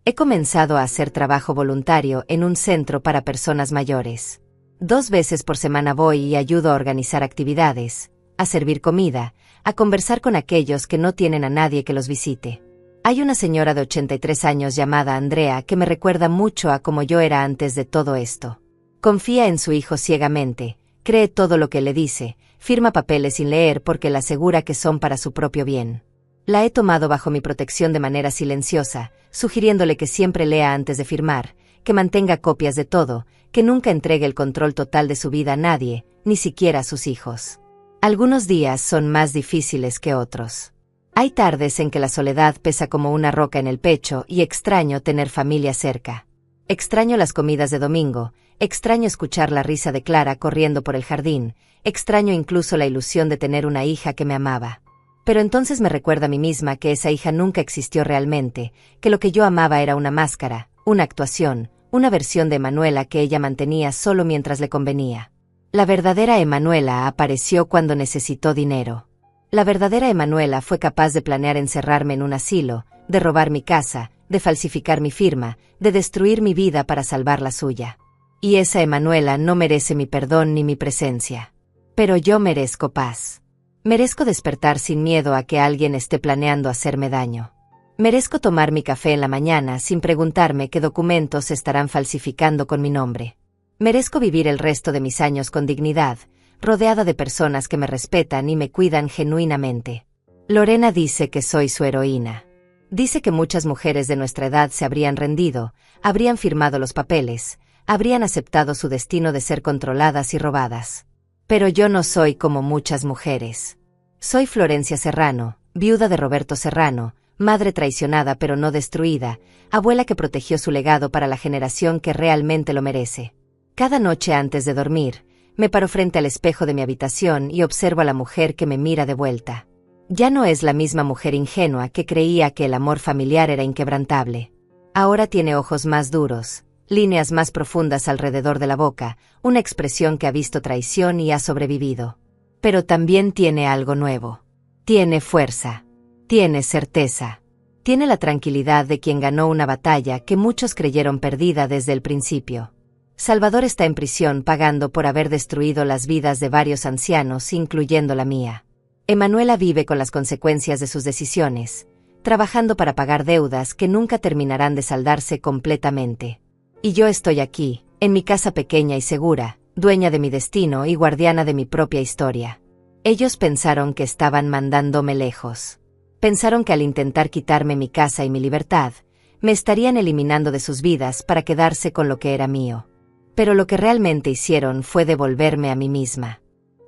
He comenzado a hacer trabajo voluntario en un centro para personas mayores. 2 veces por semana voy y ayudo a organizar actividades, a servir comida, a conversar con aquellos que no tienen a nadie que los visite. Hay una señora de 83 años llamada Andrea que me recuerda mucho a como yo era antes de todo esto. Confía en su hijo ciegamente, cree todo lo que le dice, firma papeles sin leer porque le asegura que son para su propio bien. La he tomado bajo mi protección de manera silenciosa, sugiriéndole que siempre lea antes de firmar, que mantenga copias de todo, que nunca entregue el control total de su vida a nadie, ni siquiera a sus hijos. Algunos días son más difíciles que otros. Hay tardes en que la soledad pesa como una roca en el pecho y extraño tener familia cerca. Extraño las comidas de domingo, extraño escuchar la risa de Clara corriendo por el jardín, extraño incluso la ilusión de tener una hija que me amaba. Pero entonces me recuerda a mí misma que esa hija nunca existió realmente, que lo que yo amaba era una máscara, una actuación, una versión de Emanuela que ella mantenía solo mientras le convenía. La verdadera Emanuela apareció cuando necesitó dinero. La verdadera Emanuela fue capaz de planear encerrarme en un asilo, de robar mi casa, de falsificar mi firma, de destruir mi vida para salvar la suya. Y esa Emanuela no merece mi perdón ni mi presencia. Pero yo merezco paz. Merezco despertar sin miedo a que alguien esté planeando hacerme daño. Merezco tomar mi café en la mañana sin preguntarme qué documentos estarán falsificando con mi nombre. Merezco vivir el resto de mis años con dignidad, rodeada de personas que me respetan y me cuidan genuinamente. Lorena dice que soy su heroína. Dice que muchas mujeres de nuestra edad se habrían rendido, habrían firmado los papeles, habrían aceptado su destino de ser controladas y robadas. Pero yo no soy como muchas mujeres. Soy Florencia Serrano, viuda de Roberto Serrano, madre traicionada pero no destruida, abuela que protegió su legado para la generación que realmente lo merece. Cada noche antes de dormir, me paro frente al espejo de mi habitación y observo a la mujer que me mira de vuelta. Ya no es la misma mujer ingenua que creía que el amor familiar era inquebrantable. Ahora tiene ojos más duros, líneas más profundas alrededor de la boca, una expresión que ha visto traición y ha sobrevivido. Pero también tiene algo nuevo. Tiene fuerza. Tiene certeza. Tiene la tranquilidad de quien ganó una batalla que muchos creyeron perdida desde el principio. Salvador está en prisión pagando por haber destruido las vidas de varios ancianos, incluyendo la mía. Emanuela vive con las consecuencias de sus decisiones, trabajando para pagar deudas que nunca terminarán de saldarse completamente. Y yo estoy aquí, en mi casa pequeña y segura, dueña de mi destino y guardiana de mi propia historia. Ellos pensaron que estaban mandándome lejos. Pensaron que al intentar quitarme mi casa y mi libertad, me estarían eliminando de sus vidas para quedarse con lo que era mío. Pero lo que realmente hicieron fue devolverme a mí misma.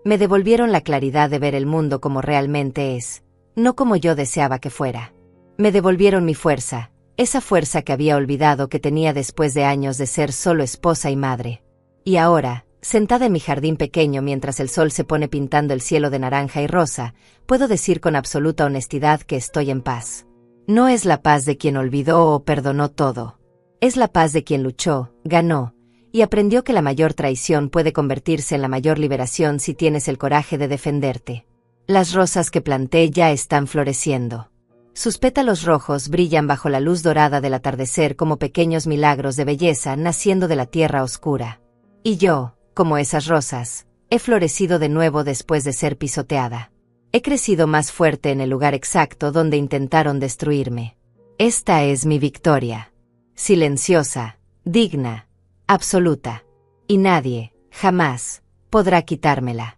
Me devolvieron la claridad de ver el mundo como realmente es, no como yo deseaba que fuera. Me devolvieron mi fuerza, esa fuerza que había olvidado que tenía después de años de ser solo esposa y madre. Y ahora, sentada en mi jardín pequeño mientras el sol se pone pintando el cielo de naranja y rosa, puedo decir con absoluta honestidad que estoy en paz. No es la paz de quien olvidó o perdonó todo. Es la paz de quien luchó, ganó, y aprendió que la mayor traición puede convertirse en la mayor liberación si tienes el coraje de defenderte. Las rosas que planté ya están floreciendo. Sus pétalos rojos brillan bajo la luz dorada del atardecer como pequeños milagros de belleza naciendo de la tierra oscura. Y yo, como esas rosas, he florecido de nuevo después de ser pisoteada. He crecido más fuerte en el lugar exacto donde intentaron destruirme. Esta es mi victoria. Silenciosa, digna, absoluta. Y nadie, jamás, podrá quitármela.